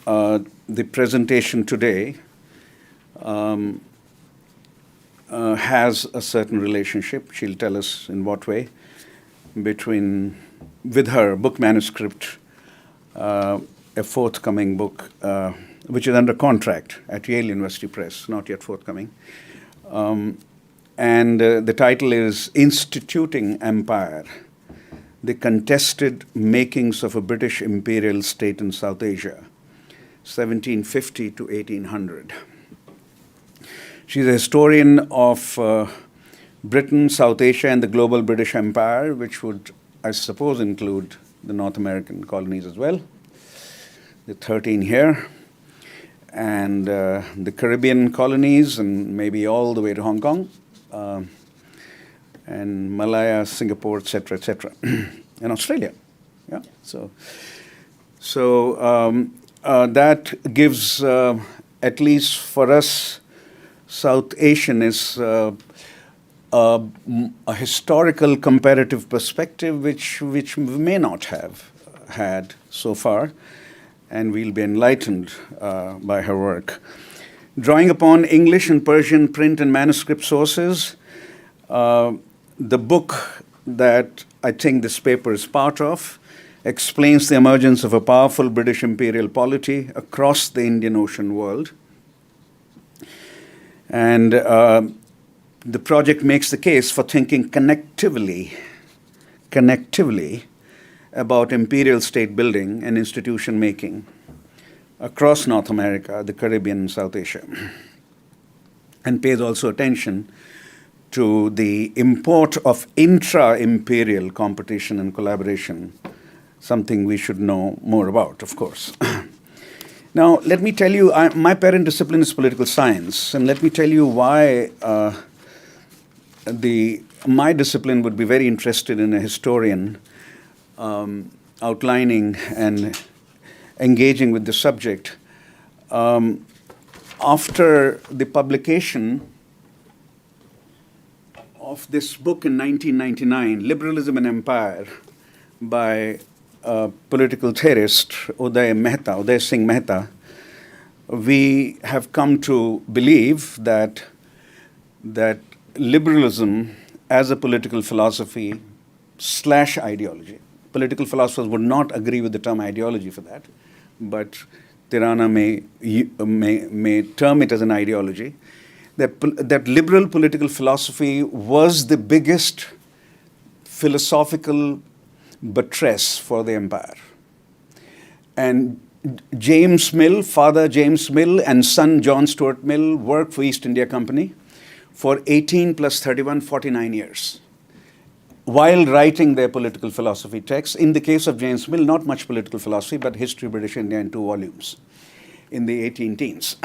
the presentation today has a certain relationship, she'll tell us in what way, with her book manuscript, a forthcoming book, which is under contract at Yale University Press, not yet forthcoming. And the title is Instituting Empire, the Contested Makings of a British Imperial State in South Asia, 1750 to 1800. She's a historian of Britain, South Asia, and the global British Empire, which would, I suppose, include the North American colonies as well, the 13 here, and the Caribbean colonies, and maybe all the way to Hong Kong, and Malaya, Singapore, etc., and Australia. Yeah. So that gives, at least for us, South Asian is a historical comparative perspective which we may not have had so far, and we'll be enlightened by her work. Drawing upon English and Persian print and manuscript sources, the book that I think this paper is part of explains the emergence of a powerful British imperial polity across the Indian Ocean world. And the project makes the case for thinking connectively about imperial state building and institution making across North America, the Caribbean, and South Asia, and pays also attention to the import of intra-imperial competition and collaboration, something we should know more about, of course. Now, let me tell you, my parent discipline is political science, and let me tell you why my discipline would be very interested in a historian outlining and engaging with the subject. After the publication of this book in 1999, Liberalism and Empire, by political theorist Uday Singh Mehta, we have come to believe that liberalism as a political philosophy / ideology. Political philosophers would not agree with the term ideology for that, but Tiraana may term it as an ideology. That liberal political philosophy was the biggest philosophical buttress for the empire. And James Mill, father James Mill and son John Stuart Mill worked for East India Company for 18 plus 31, 49 years while writing their political philosophy texts. In the case of James Mill, not much political philosophy, but History of British India in 2 volumes in the 18 teens.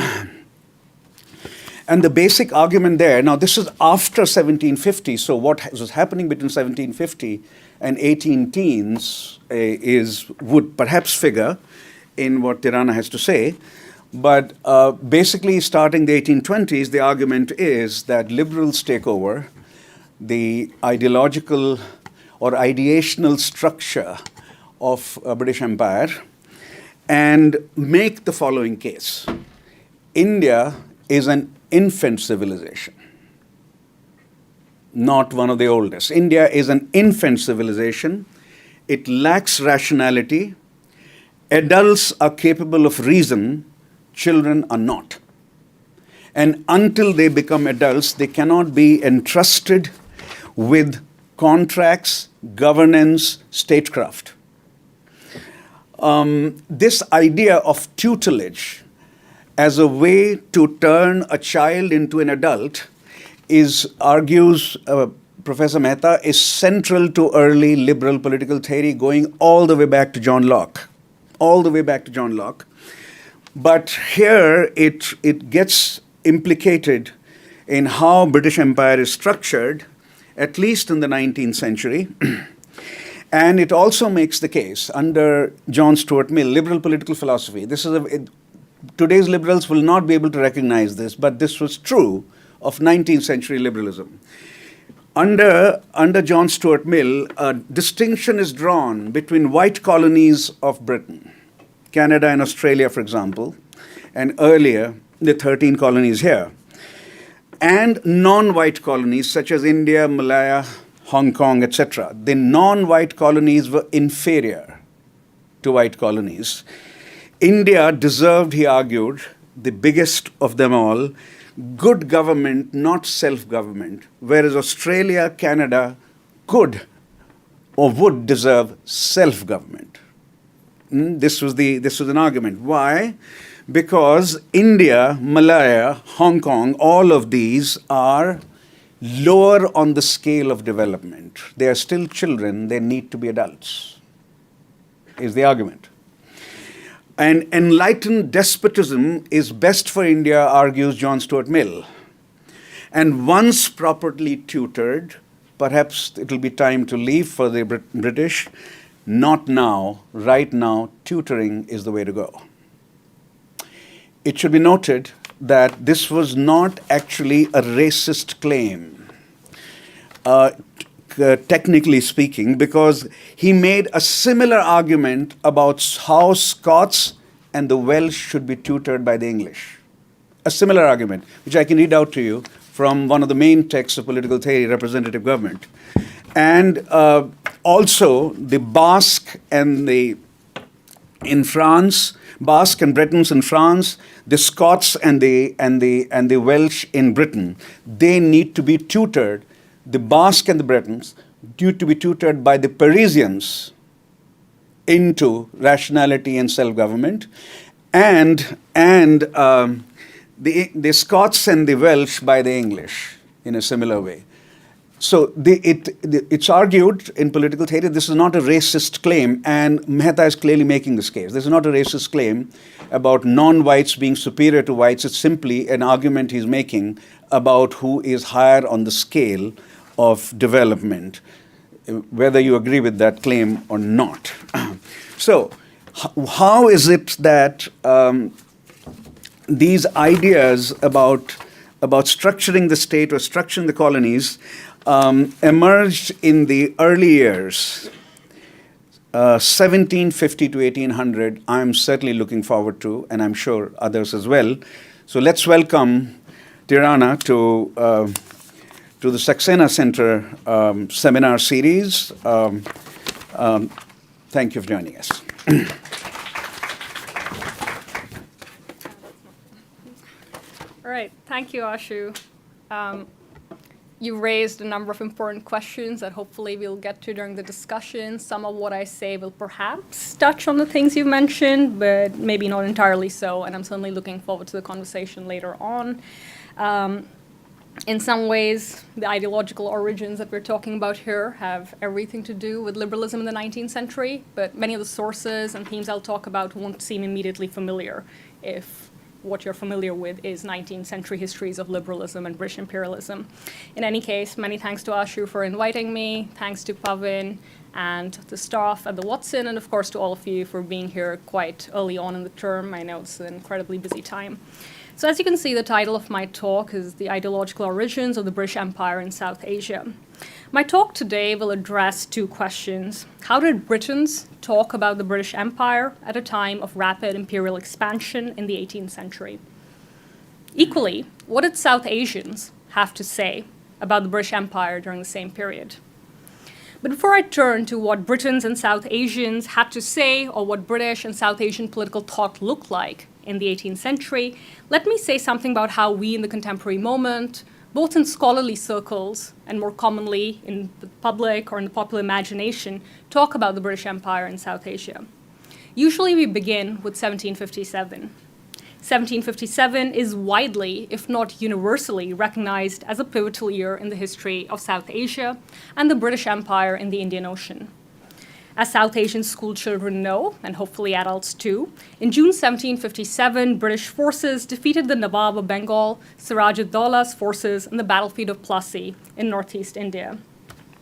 And the basic argument there, now this is after 1750, so what was happening between 1750 and 18 teens would perhaps figure in what Tiraana has to say. But basically, starting the 1820s, the argument is that liberals take over the ideological or ideational structure of British Empire and make the following case. India is an infant civilization, not one of the oldest. India is an infant civilization. It lacks rationality. Adults are capable of reason. Children are not. And until they become adults, they cannot be entrusted with contracts, governance, statecraft. This idea of tutelage as a way to turn a child into an adult argues Professor Mehta, is central to early liberal political theory going all the way back to John Locke. But here it gets implicated in how British Empire is structured, at least in the 19th century. And it also makes the case under John Stuart Mill, liberal political philosophy. Today's liberals will not be able to recognize this, but this was true of 19th century liberalism. Under John Stuart Mill, a distinction is drawn between white colonies of Britain Canada and Australia, for example, and earlier, the 13 colonies here, and non-white colonies such as India, Malaya, Hong Kong, etc. The non-white colonies were inferior to white colonies. India deserved, he argued, the biggest of them all, good government, not self-government, whereas Australia, Canada could or would deserve self-government. This was an argument. Why? Because India, Malaya, Hong Kong, all of these are lower on the scale of development. They are still children, they need to be adults, is the argument. And enlightened despotism is best for India, argues John Stuart Mill. And once properly tutored, perhaps it will be time to leave for the British. Not now. Right now, tutoring is the way to go. It should be noted that this was not actually a racist claim, technically speaking, because he made a similar argument about how Scots and the Welsh should be tutored by the English. A similar argument, which I can read out to you from one of the main texts of political theory, representative government. And also the Basque and in France, Basque and Britons in France, the Scots and the Welsh in Britain, they need to be tutored. The Basque and the Britons need to be tutored by the Parisians into rationality and self-government, and the Scots and the Welsh by the English in a similar way. So it's argued in political theory this is not a racist claim, and Mehta is clearly making this case. This is not a racist claim about non-whites being superior to whites. It's simply an argument he's making about who is higher on the scale of development, whether you agree with that claim or not. So how is it that these ideas about structuring the state or structuring the colonies emerged in the early years, 1750 to 1800, I'm certainly looking forward to, and I'm sure others as well. So let's welcome Tiraana to the Saxena Center seminar series. Thank you for joining us. All right, thank you, Ashu. You raised a number of important questions that hopefully we'll get to during the discussion. Some of what I say will perhaps touch on the things you mentioned, but maybe not entirely so, and I'm certainly looking forward to the conversation later on. In some ways, the ideological origins that we're talking about here have everything to do with liberalism in the 19th century, but many of the sources and themes I'll talk about won't seem immediately familiar if what you're familiar with is 19th century histories of liberalism and British imperialism. In any case, many thanks to Ashu for inviting me, thanks to Pavin and the staff at the Watson, and of course to all of you for being here quite early on in the term. I know it's an incredibly busy time. So as you can see, the title of my talk is The Ideological Origins of the British Empire in South Asia. My talk today will address two questions. How did Britons talk about the British Empire at a time of rapid imperial expansion in the 18th century? Equally, what did South Asians have to say about the British Empire during the same period? But before I turn to what Britons and South Asians had to say, or what British and South Asian political thought looked like in the 18th century, let me say something about how we in the contemporary moment, both in scholarly circles and more commonly in the public or in the popular imagination, talk about the British Empire in South Asia. Usually we begin with 1757. 1757 is widely, if not universally, recognized as a pivotal year in the history of South Asia and the British Empire in the Indian Ocean. As South Asian school children know, and hopefully adults too, in June 1757, British forces defeated the Nawab of Bengal, Siraj-ud-Dowlah's forces, in the battlefield of Plassey in northeast India.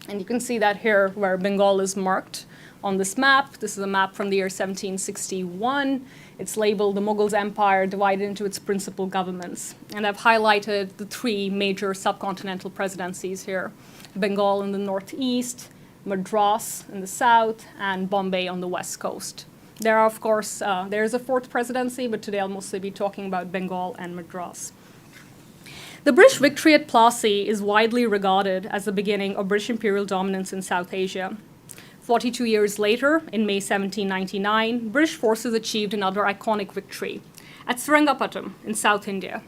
And you can see that here where Bengal is marked on this map. This is a map from the year 1761. It's labeled the Mughals Empire divided into its principal governments. And I've highlighted the three major subcontinental presidencies here: Bengal in the northeast, Madras in the south, and Bombay on the west coast. There are, of course, there's a fourth presidency, but today I'll mostly be talking about Bengal and Madras. The British victory at Plassey is widely regarded as the beginning of British imperial dominance in South Asia. 42 years later, in May 1799, British forces achieved another iconic victory at Seringapatam in South India,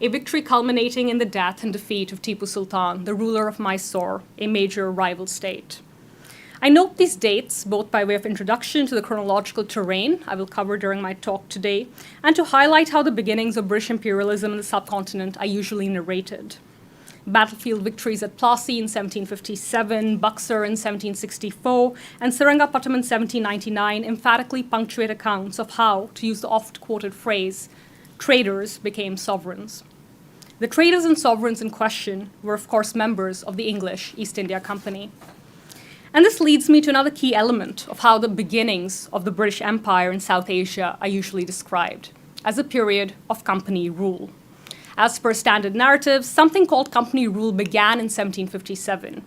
a victory culminating in the death and defeat of Tipu Sultan, the ruler of Mysore, a major rival state. I note these dates both by way of introduction to the chronological terrain I will cover during my talk today, and to highlight how the beginnings of British imperialism in the subcontinent are usually narrated. Battlefield victories at Plassey in 1757, Buxar in 1764, and Seringapatam in 1799 emphatically punctuate accounts of how, to use the oft-quoted phrase, traders became sovereigns. The traders and sovereigns in question were, of course, members of the English East India Company. And this leads me to another key element of how the beginnings of the British Empire in South Asia are usually described, as a period of company rule. As per standard narratives, something called company rule began in 1757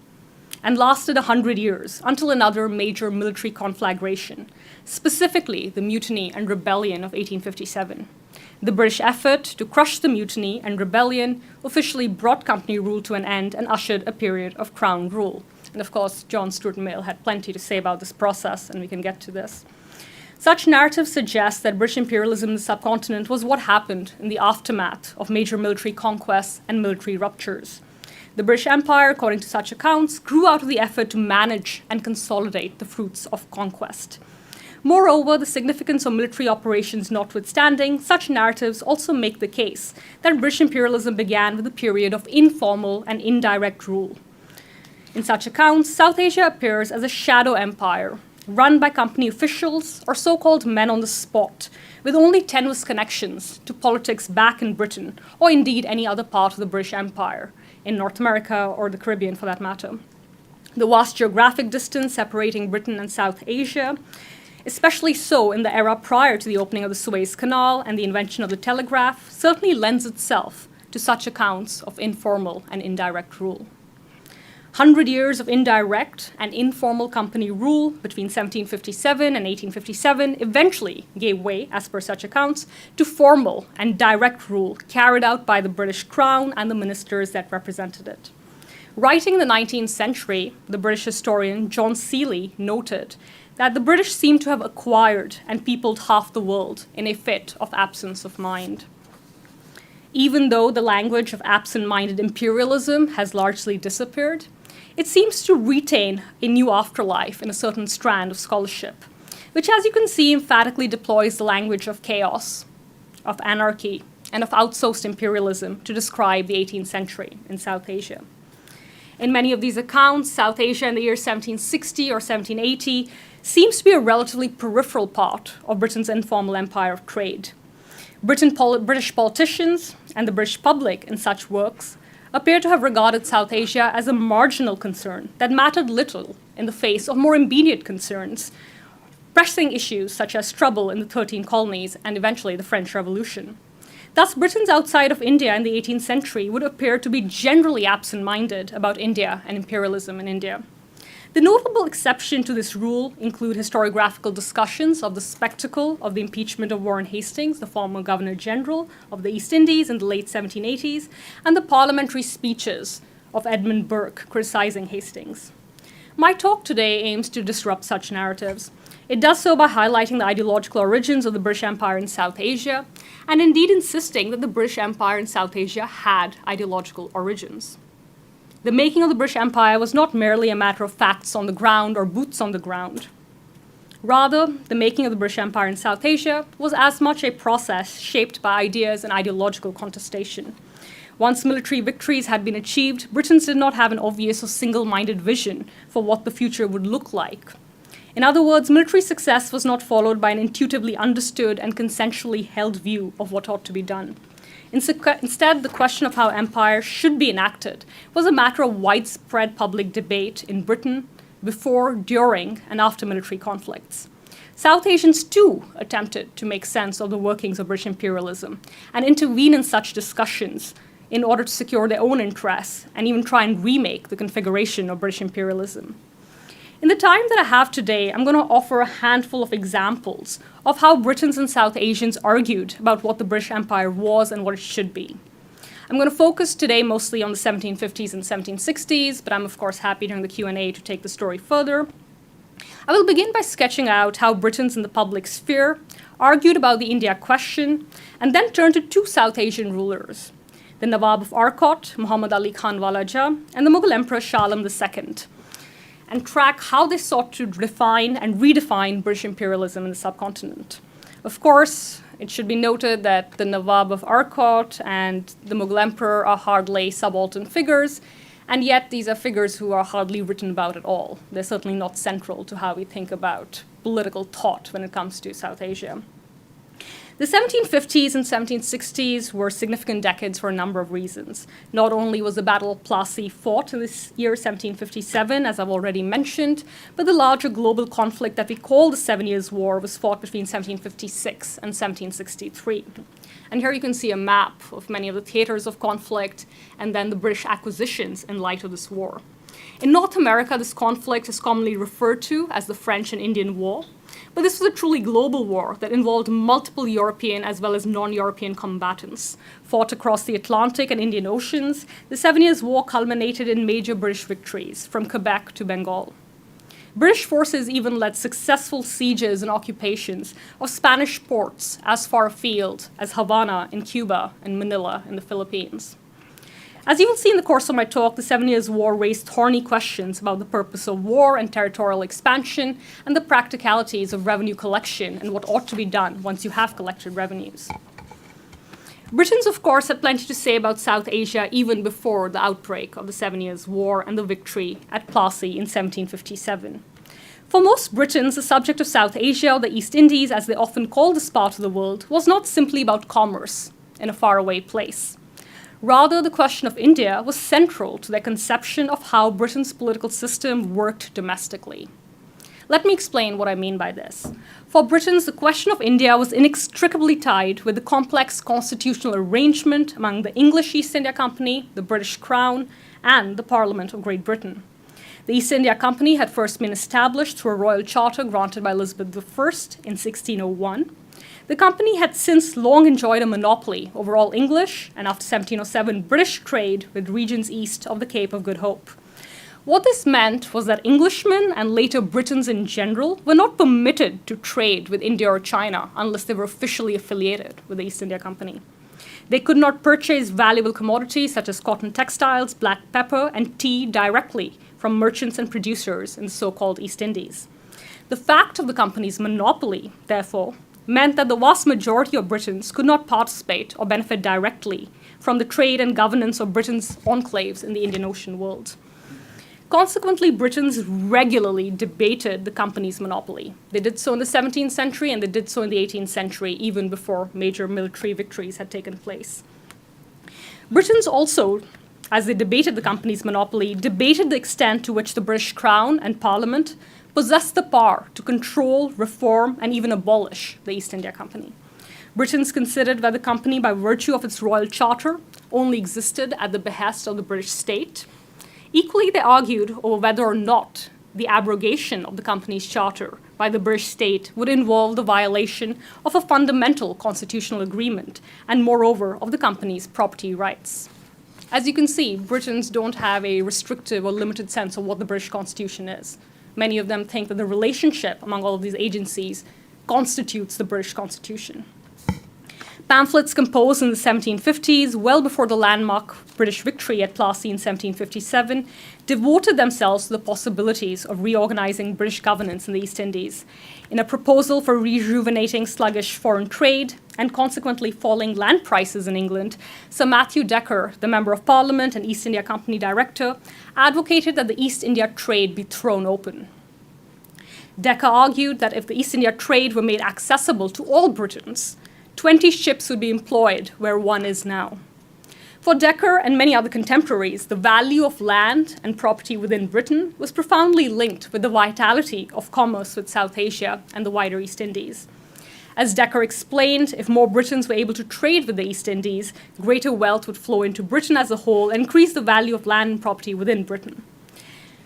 and lasted 100 years until another major military conflagration, specifically the Mutiny and Rebellion of 1857. The British effort to crush the mutiny and rebellion officially brought company rule to an end and ushered a period of Crown rule. And of course, John Stuart Mill had plenty to say about this process, and we can get to this. Such narratives suggest that British imperialism in the subcontinent was what happened in the aftermath of major military conquests and military ruptures. The British Empire, according to such accounts, grew out of the effort to manage and consolidate the fruits of conquest. Moreover, the significance of military operations notwithstanding, such narratives also make the case that British imperialism began with a period of informal and indirect rule. In such accounts, South Asia appears as a shadow empire, run by company officials or so-called men on the spot, with only tenuous connections to politics back in Britain, or indeed any other part of the British Empire, in North America or the Caribbean for that matter. The vast geographic distance separating Britain and South Asia, especially so in the era prior to the opening of the Suez Canal and the invention of the telegraph, certainly lends itself to such accounts of informal and indirect rule. 100 years of indirect and informal company rule between 1757 and 1857 eventually gave way, as per such accounts, to formal and direct rule carried out by the British Crown and the ministers that represented it. Writing in the 19th century, the British historian John Seeley noted that the British seemed to have acquired and peopled half the world in a fit of absence of mind. Even though the language of absent-minded imperialism has largely disappeared, it seems to retain a new afterlife in a certain strand of scholarship, which, as you can see, emphatically deploys the language of chaos, of anarchy, and of outsourced imperialism to describe the 18th century in South Asia. In many of these accounts, South Asia in the year 1760 or 1780 seems to be a relatively peripheral part of Britain's informal empire of trade. British politicians and the British public in such works appear to have regarded South Asia as a marginal concern that mattered little in the face of more immediate concerns, pressing issues such as trouble in the 13 colonies and eventually the French Revolution. Thus, Britons outside of India in the 18th century would appear to be generally absent-minded about India and imperialism in India. The notable exception to this rule include historiographical discussions of the spectacle of the impeachment of Warren Hastings, the former Governor-General of the East Indies in the late 1780s, and the parliamentary speeches of Edmund Burke criticizing Hastings. My talk today aims to disrupt such narratives. It does so by highlighting the ideological origins of the British Empire in South Asia, and indeed insisting that the British Empire in South Asia had ideological origins. The making of the British Empire was not merely a matter of facts on the ground or boots on the ground. Rather, the making of the British Empire in South Asia was as much a process shaped by ideas and ideological contestation. Once military victories had been achieved, Britons did not have an obvious or single-minded vision for what the future would look like. In other words, military success was not followed by an intuitively understood and consensually held view of what ought to be done. Instead, the question of how empire should be enacted was a matter of widespread public debate in Britain before, during, and after military conflicts. South Asians, too, attempted to make sense of the workings of British imperialism and intervene in such discussions in order to secure their own interests and even try and remake the configuration of British imperialism. In the time that I have today, I'm going to offer a handful of examples of how Britons and South Asians argued about what the British Empire was and what it should be. I'm going to focus today mostly on the 1750s and 1760s, but I'm of course happy during the Q&A to take the story further. I will begin by sketching out how Britons in the public sphere argued about the India question, and then turn to two South Asian rulers, the Nawab of Arcot, Muhammad Ali Khan Walaja, and the Mughal Emperor Shah Alam II, and track how they sought to define and redefine British imperialism in the subcontinent. Of course, it should be noted that the Nawab of Arcot and the Mughal Emperor are hardly subaltern figures, and yet these are figures who are hardly written about at all. They're certainly not central to how we think about political thought when it comes to South Asia. The 1750s and 1760s were significant decades for a number of reasons. Not only was the Battle of Plassey fought in this year, 1757, as I've already mentioned, but the larger global conflict that we call the 7 Years' War was fought between 1756 and 1763. And here you can see a map of many of the theaters of conflict and then the British acquisitions in light of this war. In North America, this conflict is commonly referred to as the French and Indian War, but this was a truly global war that involved multiple European as well as non-European combatants. Fought across the Atlantic and Indian Oceans, the 7 Years' War culminated in major British victories from Quebec to Bengal. British forces even led successful sieges and occupations of Spanish ports as far afield as Havana in Cuba and Manila in the Philippines. As you will see in the course of my talk, the 7 Years' War raised thorny questions about the purpose of war and territorial expansion and the practicalities of revenue collection and what ought to be done once you have collected revenues. Britons, of course, had plenty to say about South Asia even before the outbreak of the 7 Years' War and the victory at Plassey in 1757. For most Britons, the subject of South Asia, or the East Indies, as they often called this part of the world, was not simply about commerce in a faraway place. Rather, the question of India was central to their conception of how Britain's political system worked domestically. Let me explain what I mean by this. For Britons, the question of India was inextricably tied with the complex constitutional arrangement among the English East India Company, the British Crown, and the Parliament of Great Britain. The East India Company had first been established through a royal charter granted by Elizabeth I in 1601. The company had since long enjoyed a monopoly over all English and after 1707 British trade with regions east of the Cape of Good Hope. What this meant was that Englishmen and later Britons in general were not permitted to trade with India or China unless they were officially affiliated with the East India Company. They could not purchase valuable commodities such as cotton textiles, black pepper, and tea directly from merchants and producers in the so-called East Indies. The fact of the company's monopoly, therefore, meant that the vast majority of Britons could not participate or benefit directly from the trade and governance of Britain's enclaves in the Indian Ocean world. Consequently, Britons regularly debated the company's monopoly. They did so in the 17th century and they did so in the 18th century, even before major military victories had taken place. Britons also, as they debated the company's monopoly, debated the extent to which the British Crown and Parliament possessed the power to control, reform, and even abolish the East India Company. Britons considered that the company, by virtue of its royal charter, only existed at the behest of the British state. Equally, they argued over whether or not the abrogation of the company's charter by the British state would involve the violation of a fundamental constitutional agreement and, moreover, of the company's property rights. As you can see, Britons don't have a restrictive or limited sense of what the British Constitution is. Many of them think that the relationship among all of these agencies constitutes the British Constitution. Pamphlets composed in the 1750s, well before the landmark British victory at Plassey in 1757, devoted themselves to the possibilities of reorganizing British governance in the East Indies. In a proposal for rejuvenating sluggish foreign trade and consequently falling land prices in England, Sir Matthew Decker, the Member of Parliament and East India Company Director, advocated that the East India trade be thrown open. Decker argued that if the East India trade were made accessible to all Britons, 20 ships would be employed where one is now. For Decker and many other contemporaries, the value of land and property within Britain was profoundly linked with the vitality of commerce with South Asia and the wider East Indies. As Decker explained, if more Britons were able to trade with the East Indies, greater wealth would flow into Britain as a whole and increase the value of land and property within Britain.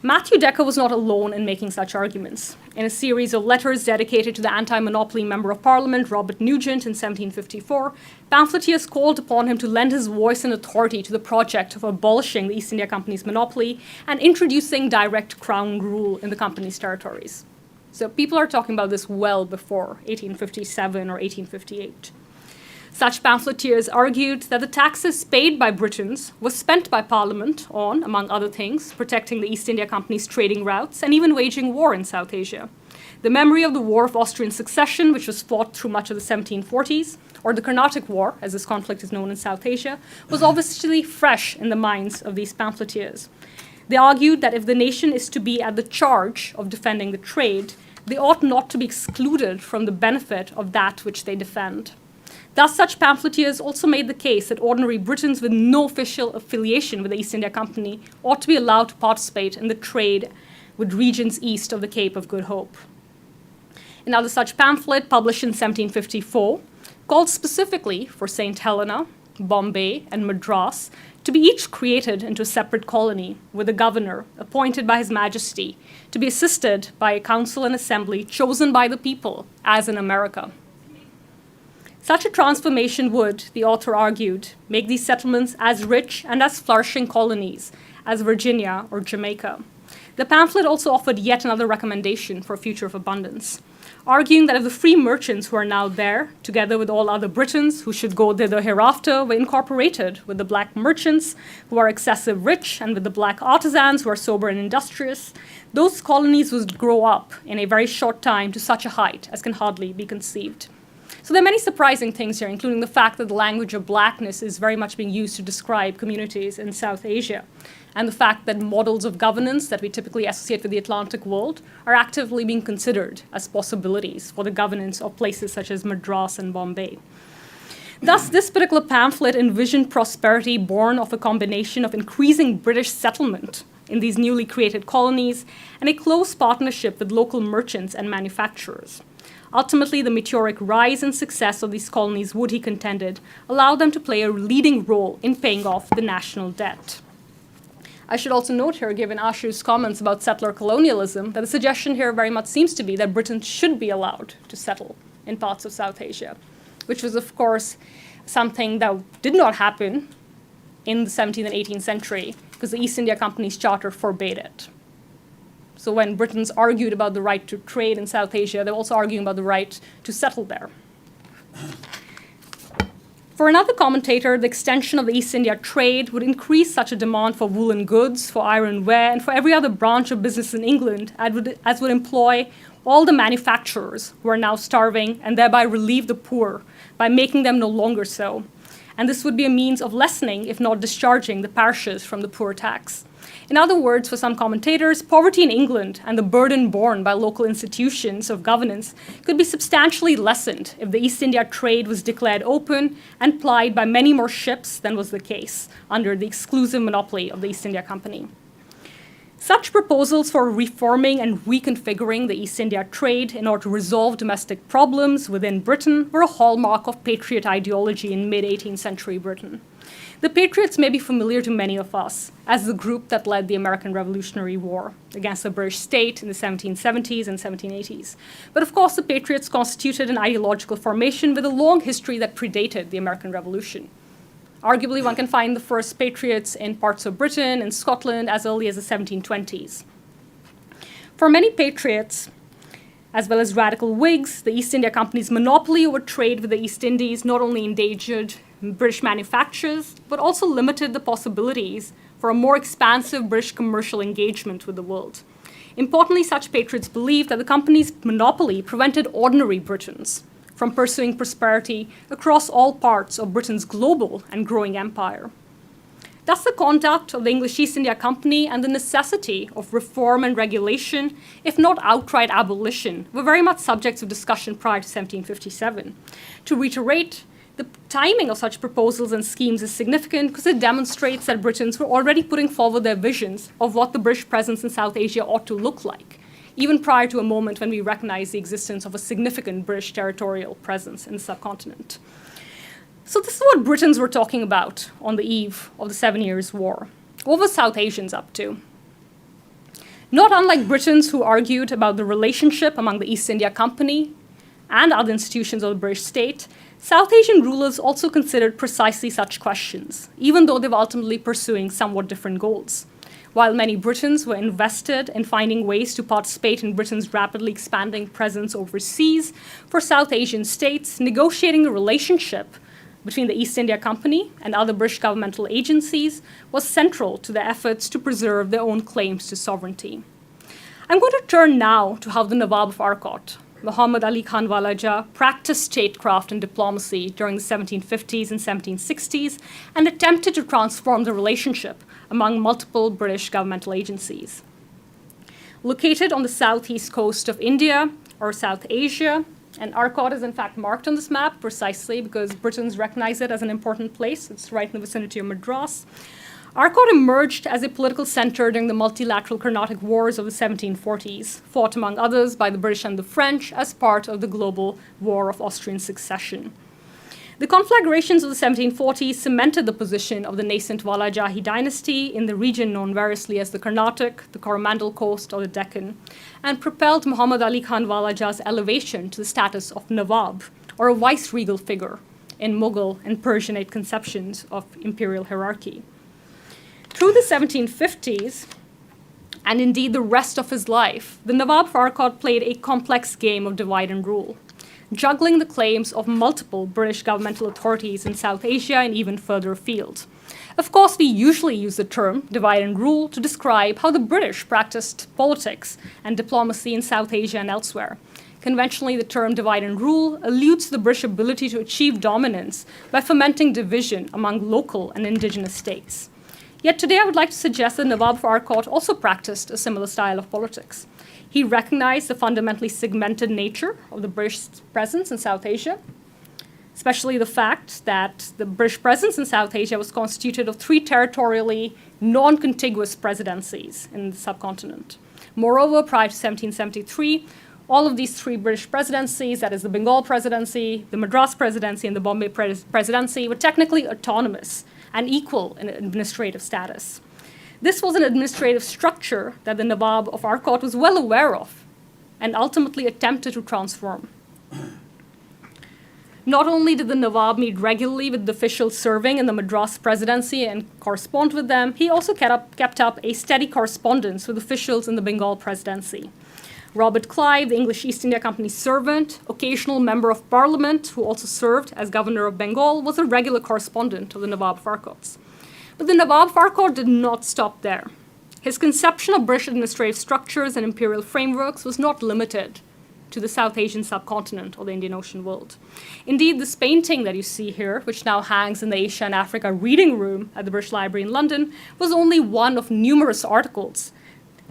Matthew Decker was not alone in making such arguments. In a series of letters dedicated to the anti-monopoly Member of Parliament, Robert Nugent, in 1754, pamphleteers called upon him to lend his voice and authority to the project of abolishing the East India Company's monopoly and introducing direct crown rule in the company's territories. So people are talking about this well before 1857 or 1858. Such pamphleteers argued that the taxes paid by Britons was spent by Parliament on, among other things, protecting the East India Company's trading routes and even waging war in South Asia. The memory of the War of Austrian Succession, which was fought through much of the 1740s, or the Carnatic War, as this conflict is known in South Asia, was obviously fresh in the minds of these pamphleteers. They argued that if the nation is to be at the charge of defending the trade, they ought not to be excluded from the benefit of that which they defend. Thus, such pamphleteers also made the case that ordinary Britons with no official affiliation with the East India Company ought to be allowed to participate in the trade with regions east of the Cape of Good Hope. Another such pamphlet, published in 1754, called specifically for St. Helena, Bombay, and Madras to be each created into a separate colony with a governor appointed by His Majesty to be assisted by a council and assembly chosen by the people, as in America. Such a transformation would, the author argued, make these settlements as rich and as flourishing colonies as Virginia or Jamaica. The pamphlet also offered yet another recommendation for a future of abundance, arguing that if the free merchants who are now there, together with all other Britons who should go thither hereafter, were incorporated with the black merchants who are excessive rich and with the black artisans who are sober and industrious, those colonies would grow up in a very short time to such a height as can hardly be conceived. So there are many surprising things here, including the fact that the language of blackness is very much being used to describe communities in South Asia, and the fact that models of governance that we typically associate with the Atlantic world are actively being considered as possibilities for the governance of places such as Madras and Bombay. Thus, this particular pamphlet envisioned prosperity born of a combination of increasing British settlement in these newly created colonies and a close partnership with local merchants and manufacturers. Ultimately, the meteoric rise and success of these colonies would, he contended, allow them to play a leading role in paying off the national debt. I should also note here, given Ashu's comments about settler colonialism, that the suggestion here very much seems to be that Britain should be allowed to settle in parts of South Asia, which was, of course, something that did not happen in the 17th and 18th century because the East India Company's charter forbade it. So when Britons argued about the right to trade in South Asia, they were also arguing about the right to settle there. For another commentator, the extension of the East India trade would increase such a demand for woolen goods, for ironware, and for every other branch of business in England as would employ all the manufacturers who are now starving and thereby relieve the poor by making them no longer so. And this would be a means of lessening, if not discharging, the parishes from the poor tax. In other words, for some commentators, poverty in England and the burden borne by local institutions of governance could be substantially lessened if the East India trade was declared open and plied by many more ships than was the case under the exclusive monopoly of the East India Company. Such proposals for reforming and reconfiguring the East India trade in order to resolve domestic problems within Britain were a hallmark of patriot ideology in mid-18th century Britain. The Patriots may be familiar to many of us as the group that led the American Revolutionary War against the British state in the 1770s and 1780s. But of course, the Patriots constituted an ideological formation with a long history that predated the American Revolution. Arguably, one can find the first Patriots in parts of Britain and Scotland as early as the 1720s. For many Patriots, as well as radical Whigs, the East India Company's monopoly over trade with the East Indies not only endangered British manufacturers, but also limited the possibilities for a more expansive British commercial engagement with the world. Importantly, such patriots believed that the company's monopoly prevented ordinary Britons from pursuing prosperity across all parts of Britain's global and growing empire. Thus, the conduct of the English East India Company and the necessity of reform and regulation, if not outright abolition, were very much subjects of discussion prior to 1757. To reiterate, the timing of such proposals and schemes is significant because it demonstrates that Britons were already putting forward their visions of what the British presence in South Asia ought to look like, even prior to a moment when we recognize the existence of a significant British territorial presence in the subcontinent. So this is what Britons were talking about on the eve of the 7 Years' War. What were South Asians up to? Not unlike Britons who argued about the relationship among the East India Company and other institutions of the British state, South Asian rulers also considered precisely such questions, even though they were ultimately pursuing somewhat different goals. While many Britons were invested in finding ways to participate in Britain's rapidly expanding presence overseas, for South Asian states, negotiating the relationship between the East India Company and other British governmental agencies was central to their efforts to preserve their own claims to sovereignty. I'm going to turn now to how the Nawab of Arcot, Muhammad Ali Khan Walaja, practiced statecraft and diplomacy during the 1750s and 1760s and attempted to transform the relationship among multiple British governmental agencies. Located on the southeast coast of India, or South Asia, and Arcot is in fact marked on this map precisely because Britons recognize it as an important place. It's right in the vicinity of Madras. Arcot emerged as a political center during the multilateral Carnatic Wars of the 1740s, fought among others by the British and the French as part of the global War of Austrian Succession. The conflagrations of the 1740s cemented the position of the nascent Walajahi dynasty in the region known variously as the Carnatic, the Coromandel Coast, or the Deccan, and propelled Muhammad Ali Khan Walaja's elevation to the status of Nawab, or a vice-regal figure, in Mughal and Persianate conceptions of imperial hierarchy. Through the 1750s, and indeed the rest of his life, the Nawab of Arcot played a complex game of divide and rule, juggling the claims of multiple British governmental authorities in South Asia and even further afield. Of course, we usually use the term divide and rule to describe how the British practiced politics and diplomacy in South Asia and elsewhere. Conventionally, the term divide and rule alludes to the British ability to achieve dominance by fomenting division among local and indigenous states. Yet today I would like to suggest that Nawab of Arcot also practiced a similar style of politics. He recognized the fundamentally segmented nature of the British presence in South Asia, especially the fact that the British presence in South Asia was constituted of 3 territorially non-contiguous presidencies in the subcontinent. Moreover, prior to 1773, all of these 3 British presidencies, that is the Bengal presidency, the Madras presidency, and the Bombay presidency, were technically autonomous and equal in administrative status. This was an administrative structure that the Nawab of Arcot was well aware of and ultimately attempted to transform. Not only did the Nawab meet regularly with the officials serving in the Madras presidency and correspond with them, he also kept up a steady correspondence with officials in the Bengal presidency. Robert Clive, the English East India Company's servant, occasional member of parliament who also served as governor of Bengal, was a regular correspondent of the Nawab of Arcot. But the Nawab of Arcot did not stop there. His conception of British administrative structures and imperial frameworks was not limited to the South Asian subcontinent or the Indian Ocean world. Indeed, this painting that you see here, which now hangs in the Asia and Africa reading room at the British Library in London, was only one of numerous articles,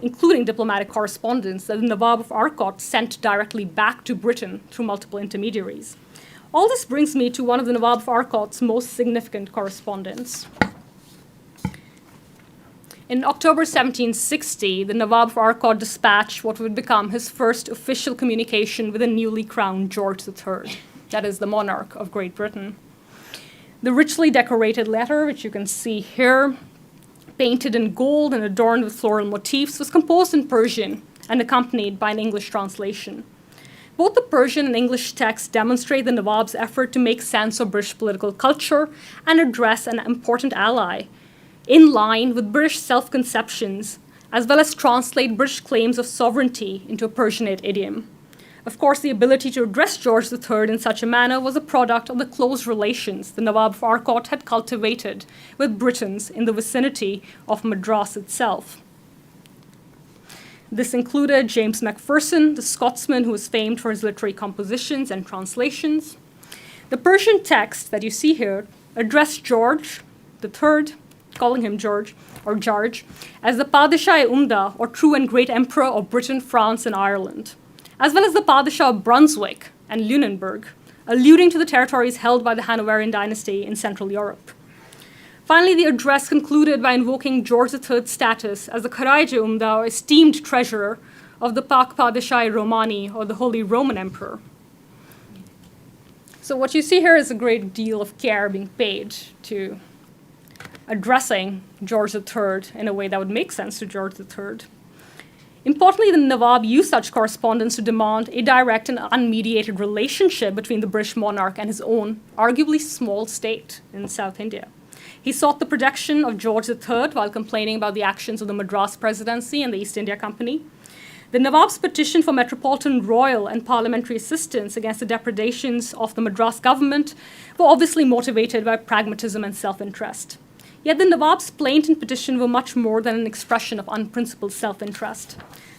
including diplomatic correspondence that the Nawab of Arcot sent directly back to Britain through multiple intermediaries. All this brings me to one of the Nawab of Arcot's most significant correspondence. In October 1760, the Nawab of Arcot dispatched what would become his first official communication with the newly crowned George III, that is, the monarch of Great Britain. The richly decorated letter, which you can see here, painted in gold and adorned with floral motifs, was composed in Persian and accompanied by an English translation. Both the Persian and English texts demonstrate the Nawab's effort to make sense of British political culture and address an important ally in line with British self-conceptions, as well as translate British claims of sovereignty into a Persianate idiom. Of course, the ability to address George III in such a manner was a product of the close relations the Nawab of Arcot had cultivated with Britons in the vicinity of Madras itself. This included James Macpherson, the Scotsman who was famed for his literary compositions and translations. The Persian text that you see here addressed George III, calling him George, or Jarj, as the Padishah-e-Umda, or true and great emperor of Britain, France, and Ireland, as well as the Padishah of Brunswick and Lunenburg, alluding to the territories held by the Hanoverian dynasty in Central Europe. Finally, the address concluded by invoking George III's status as the Kharaj-e-Umda, or esteemed treasurer of the Pak Padishah-e-Romani, or the Holy Roman Emperor. So what you see here is a great deal of care being paid to addressing George III in a way that would make sense to George III. Importantly, the Nawab used such correspondence to demand a direct and unmediated relationship between the British monarch and his own, arguably small state in South India. He sought the protection of George III while complaining about the actions of the Madras Presidency and the East India Company. The Nawab's petition for metropolitan royal and parliamentary assistance against the depredations of the Madras government were obviously motivated by pragmatism and self-interest. Yet the Nawab's plaint and petition were much more than an expression of unprincipled self-interest.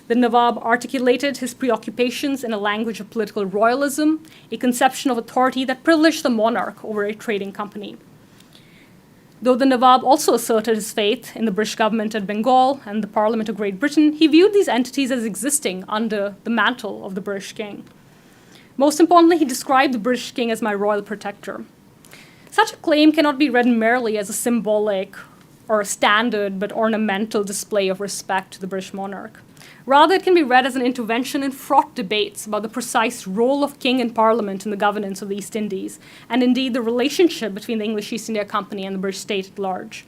The Nawab articulated his preoccupations in a language of political royalism, a conception of authority that privileged the monarch over a trading company. Though the Nawab also asserted his faith in the British government at Bengal and the Parliament of Great Britain, he viewed these entities as existing under the mantle of the British king. Most importantly, he described the British king as my royal protector. Such a claim cannot be read merely as a symbolic or a standard but ornamental display of respect to the British monarch. Rather, it can be read as an intervention in fraught debates about the precise role of king and parliament in the governance of the East Indies, and indeed the relationship between the English East India Company and the British state at large.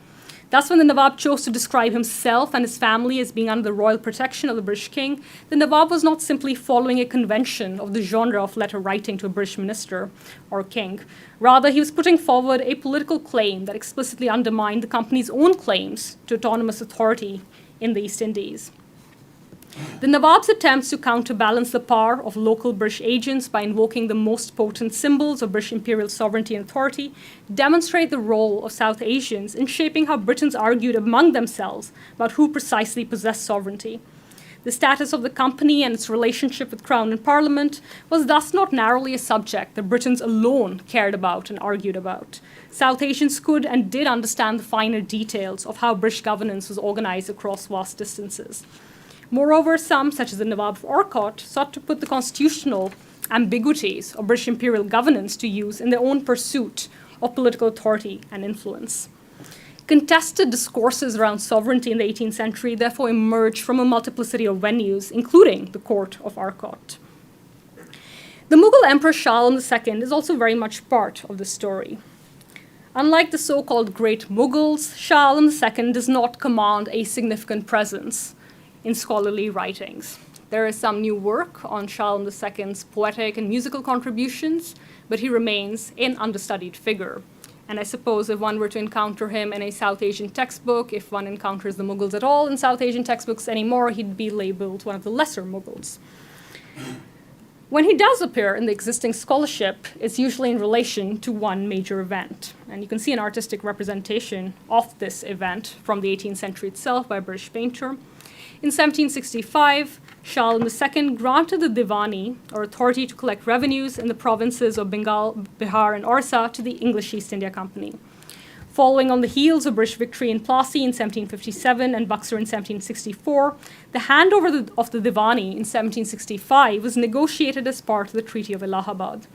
Thus, when the Nawab chose to describe himself and his family as being under the royal protection of the British king, the Nawab was not simply following a convention of the genre of letter writing to a British minister or king. Rather, he was putting forward a political claim that explicitly undermined the company's own claims to autonomous authority in the East Indies. The Nawab's attempts to counterbalance the power of local British agents by invoking the most potent symbols of British imperial sovereignty and authority demonstrate the role of South Asians in shaping how Britons argued among themselves about who precisely possessed sovereignty. The status of the company and its relationship with Crown and Parliament was thus not narrowly a subject that Britons alone cared about and argued about. South Asians could and did understand the finer details of how British governance was organized across vast distances. Moreover, some, such as the Nawab of Orkot, sought to put the constitutional ambiguities of British imperial governance to use in their own pursuit of political authority and influence. Contested discourses around sovereignty in the 18th century therefore emerged from a multiplicity of venues, including the court of Arcot. The Mughal Emperor Shah Alam II is also very much part of the story. Unlike the so-called Great Mughals, Shah Alam II does not command a significant presence in scholarly writings. There is some new work on Shah Alam II's poetic and musical contributions, but he remains an understudied figure. And I suppose if one were to encounter him in a South Asian textbook, if one encounters the Mughals at all in South Asian textbooks anymore, he'd be labeled one of the lesser Mughals. When he does appear in the existing scholarship, it's usually in relation to one major event. And you can see an artistic representation of this event from the 18th century itself by a British painter. In 1765, Shah Alam II granted the Divani, or authority to collect revenues in the provinces of Bengal, Bihar, and Orissa, to the English East India Company. Following on the heels of British victory in Plassey in 1757 and Buxar in 1764, the handover of the Divani in 1765 was negotiated as part of the Treaty of Allahabad.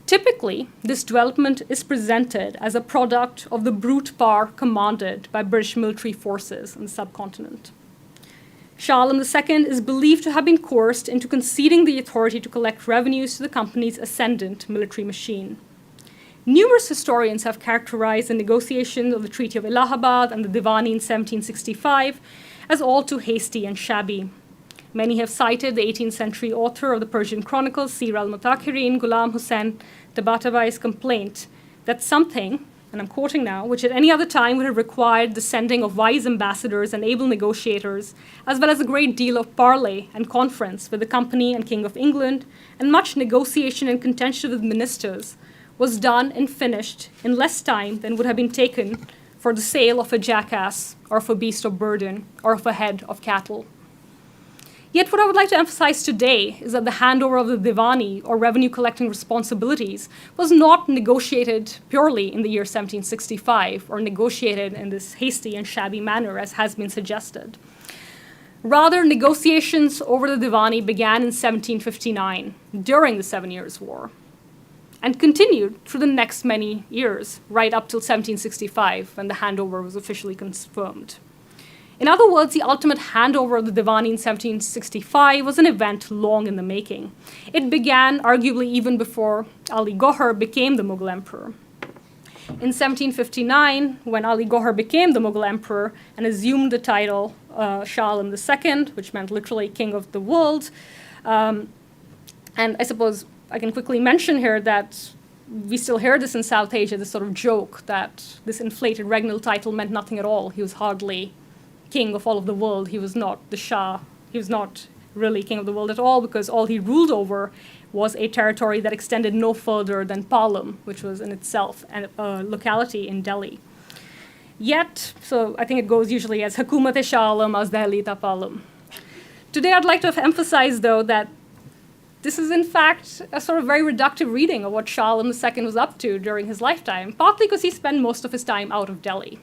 Typically, this development is presented as a product of the brute power commanded by British military forces in the subcontinent. Shah Alam II is believed to have been coerced into conceding the authority to collect revenues to the company's ascendant military machine. Numerous historians have characterized the negotiations of the Treaty of Allahabad and the Divani in 1765 as all too hasty and shabby. Many have cited the 18th century author of the Persian Chronicles, Sir al-Mutakhirin, Ghulam Hussain Tabatabai's complaint that something, and I'm quoting now, which at any other time would have required the sending of wise ambassadors and able negotiators, as well as a great deal of parley and conference with the company and King of England, and much negotiation and contention with ministers, was done and finished in less time than would have been taken for the sale of a jackass, or of a beast of burden, or of a head of cattle. Yet what I would like to emphasize today is that the handover of the Divani, or revenue collecting responsibilities, was not negotiated purely in the year 1765, or negotiated in this hasty and shabby manner as has been suggested. Rather, negotiations over the Divani began in 1759, during the 7 Years' War, and continued through the next many years, right up till 1765, when the handover was officially confirmed. In other words, the ultimate handover of the Divani in 1765 was an event long in the making. It began arguably even before Ali Gohar became the Mughal emperor. In 1759, when Ali Gauhar became the Mughal emperor and assumed the title Shah Alam II, which meant literally king of the world, and I suppose I can quickly mention here that we still hear this in South Asia, this sort of joke that this inflated regnal title meant nothing at all. He was hardly king of all of the world. He was not the Shah. He was not really king of the world at all, because all he ruled over was a territory that extended no further than Palam, which was in itself a locality in Delhi. Yet, so I think it goes usually as Hukumat-e-Shah Alam az Dehli ta Palam. Today I'd like to emphasize, though, that this is in fact a sort of very reductive reading of what Shah Alam II was up to during his lifetime, partly because he spent most of his time out of Delhi.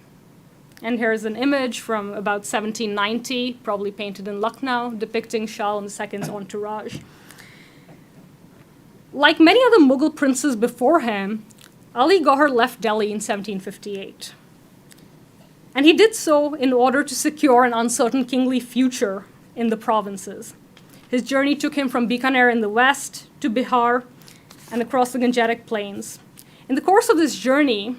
And here's an image from about 1790, probably painted in Lucknow, depicting Shah Alam II's entourage. Like many other Mughal princes before him, Ali Gauhar left Delhi in 1758. And he did so in order to secure an uncertain kingly future in the provinces. His journey took him from Bikaner in the west to Bihar and across the Gangetic Plains. In the course of this journey,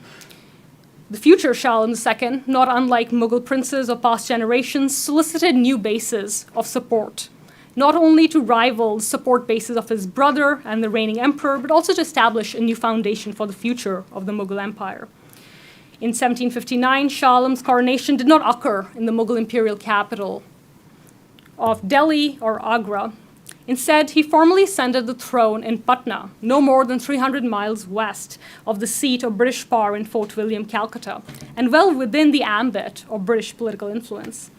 the future Shah Alam II, not unlike Mughal princes of past generations, solicited new bases of support, not only to rival the support bases of his brother and the reigning emperor, but also to establish a new foundation for the future of the Mughal Empire. In 1759, Shah Alam's coronation did not occur in the Mughal imperial capital of Delhi or Agra. Instead, he formally ascended the throne in Patna, no more than 300 miles west of the seat of British power in Fort William, Calcutta, and well within the ambit of British political influence.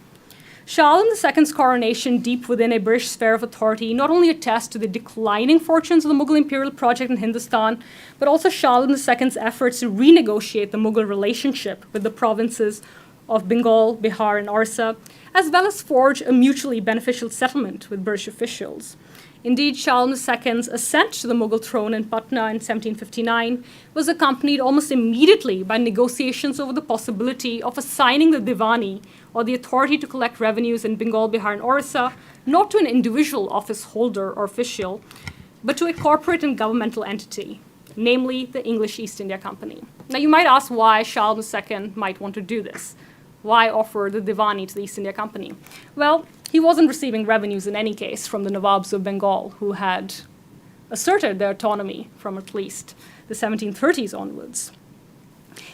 Shah Alam II's coronation deep within a British sphere of authority not only attests to the declining fortunes of the Mughal imperial project in Hindustan, but also Shah Alam II's efforts to renegotiate the Mughal relationship with the provinces of Bengal, Bihar, and Orissa, as well as forge a mutually beneficial settlement with British officials. Indeed, Shah Alam II's ascent to the Mughal throne in Patna in 1759 was accompanied almost immediately by negotiations over the possibility of assigning the Divani, or the authority to collect revenues in Bengal, Bihar, and Orissa, not to an individual office holder or official, but to a corporate and governmental entity, namely the English East India Company. Now, you might ask why Shah Alam II might want to do this. Why offer the Divani to the East India Company? Well, he wasn't receiving revenues in any case from the Nawabs of Bengal, who had asserted their autonomy from at least the 1730s onwards.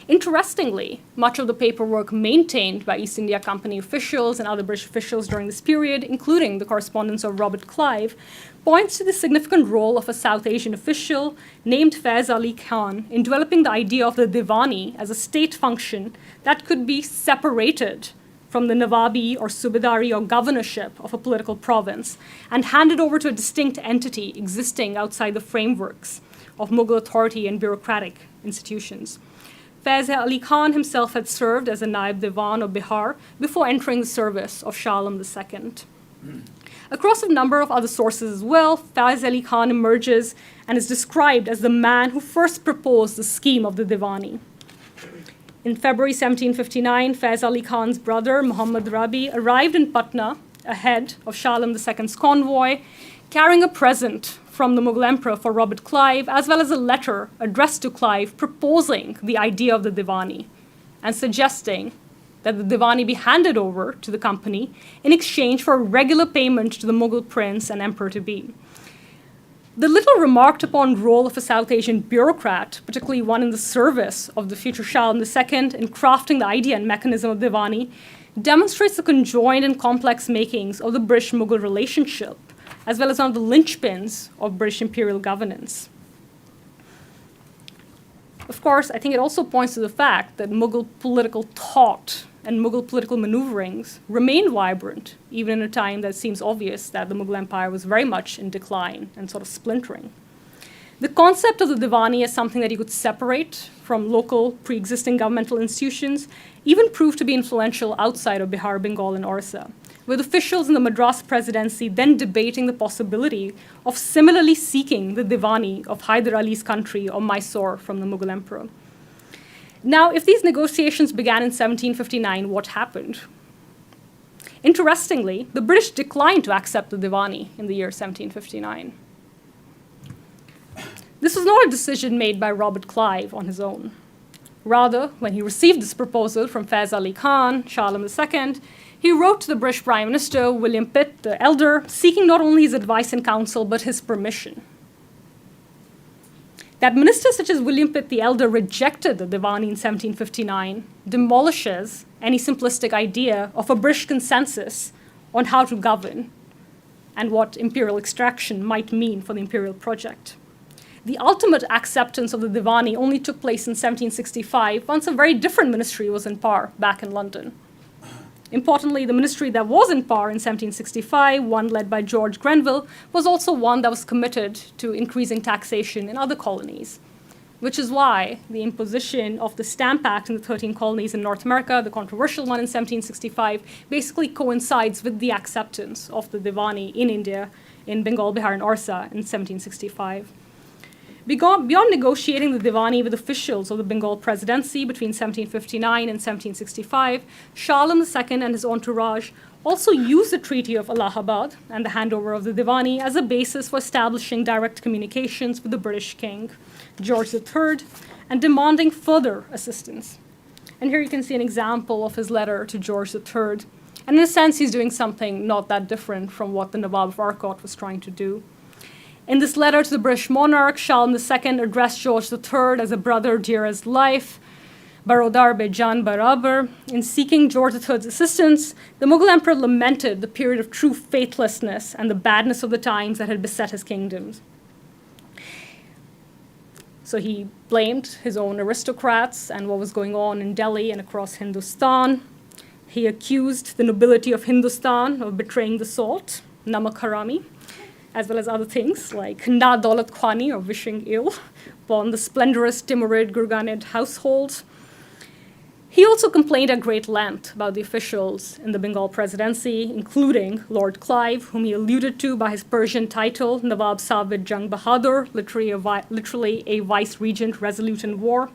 Interestingly, much of the paperwork maintained by East India Company officials and other British officials during this period, including the correspondence of Robert Clive, points to the significant role of a South Asian official named Faiz Ali Khan in developing the idea of the Divani as a state function that could be separated from the Nawabi or Subedari or governorship of a political province and handed over to a distinct entity existing outside the frameworks of Mughal authority and bureaucratic institutions. Faiz Ali Khan himself had served as a Naib Diwan of Bihar before entering the service of Shah Alam II. Across a number of other sources as well, Faiz Ali Khan emerges and is described as the man who first proposed the scheme of the Divani. In February 1759, Faiz Ali Khan's brother, Muhammad Rabi, arrived in Patna ahead of Shah Alam II's convoy, carrying a present from the Mughal emperor for Robert Clive, as well as a letter addressed to Clive proposing the idea of the Divani and suggesting that the Divani be handed over to the company in exchange for a regular payment to the Mughal prince and emperor-to-be. The little remarked upon role of a South Asian bureaucrat, particularly one in the service of the future Shah Alam II in crafting the idea and mechanism of Divani, demonstrates the conjoined and complex makings of the British-Mughal relationship, as well as one of the linchpins of British imperial governance. Of course, I think it also points to the fact that Mughal political thought and Mughal political maneuverings remained vibrant, even in a time that seems obvious that the Mughal Empire was very much in decline and sort of splintering. The concept of the Divani as something that you could separate from local pre-existing governmental institutions even proved to be influential outside of Bihar, Bengal, and Orissa, with officials in the Madras presidency then debating the possibility of similarly seeking the Divani of Hyder Ali's country or Mysore from the Mughal emperor. Now, if these negotiations began in 1759, what happened? Interestingly, the British declined to accept the Divani in the year 1759. This was not a decision made by Robert Clive on his own. Rather, when he received this proposal from Faiz Ali Khan, Shah Alam II, he wrote to the British Prime Minister, William Pitt the Elder, seeking not only his advice and counsel, but his permission. That ministers such as William Pitt the Elder rejected the Diwani in 1759 demolishes any simplistic idea of a British consensus on how to govern and what imperial extraction might mean for the imperial project. The ultimate acceptance of the Diwani only took place in 1765, once a very different ministry was in power back in London. Importantly, the ministry that was in power in 1765, one led by George Grenville, was also one that was committed to increasing taxation in other colonies, which is why the imposition of the Stamp Act in the 13 colonies in North America, the controversial one in 1765, basically coincides with the acceptance of the Diwani in India, in Bengal, Bihar, and Orissa in 1765. Beyond negotiating the Diwani with officials of the Bengal presidency between 1759 and 1765, Shah Alam II and his entourage also used the Treaty of Allahabad and the handover of the Diwani as a basis for establishing direct communications with the British king, George III, and demanding further assistance. And here you can see an example of his letter to George III. And in a sense, he's doing something not that different from what the Nawab of Arcot was trying to do. In this letter to the British monarch, Shah Alam II addressed George III as a brother dear as life, Barodar be Jan Barabar. In seeking George III's assistance, the Mughal emperor lamented the period of true faithlessness and the badness of the times that had beset his kingdoms. So he blamed his own aristocrats and what was going on in Delhi and across Hindustan. He accused the nobility of Hindustan of betraying the salt, namak harami, as well as other things like na daulat khwani, or wishing ill, upon the splendorous Timurid Gurganid household. He also complained at great length about the officials in the Bengal presidency, including Lord Clive, whom he alluded to by his Persian title, Nawab Savid Jang Bahadur, literally a vice-regent resolute in war.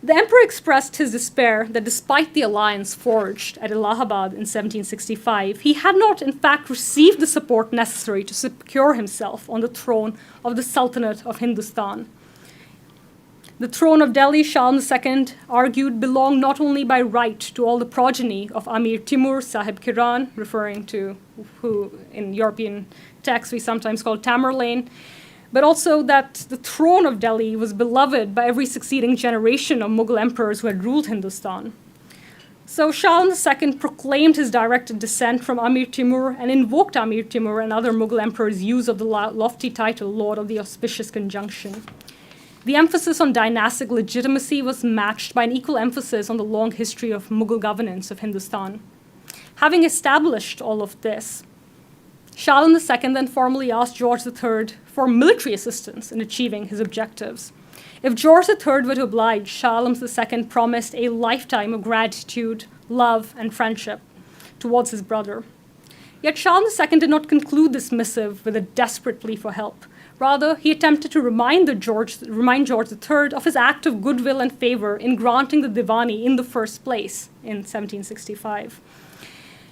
The emperor expressed his despair that despite the alliance forged at Allahabad in 1765, he had not in fact received the support necessary to secure himself on the throne of the Sultanate of Hindustan. The throne of Delhi, Shah Alam II argued, belonged not only by right to all the progeny of Amir Timur Sahib Kiran, referring to who in European texts we sometimes call Tamerlane, but also that the throne of Delhi was beloved by every succeeding generation of Mughal emperors who had ruled Hindustan. So Shah Alam II proclaimed his direct descent from Amir Timur and invoked Amir Timur and other Mughal emperors' use of the lofty title Lord of the Auspicious Conjunction. The emphasis on dynastic legitimacy was matched by an equal emphasis on the long history of Mughal governance of Hindustan. Having established all of this, Shah Alam II then formally asked George III for military assistance in achieving his objectives. If George III were to oblige, Shah Alam II promised a lifetime of gratitude, love, and friendship towards his brother. Yet Shah Alam II did not conclude this missive with a desperate plea for help. Rather, he attempted to remind George III of his act of goodwill and favor in granting the Diwani in the first place in 1765.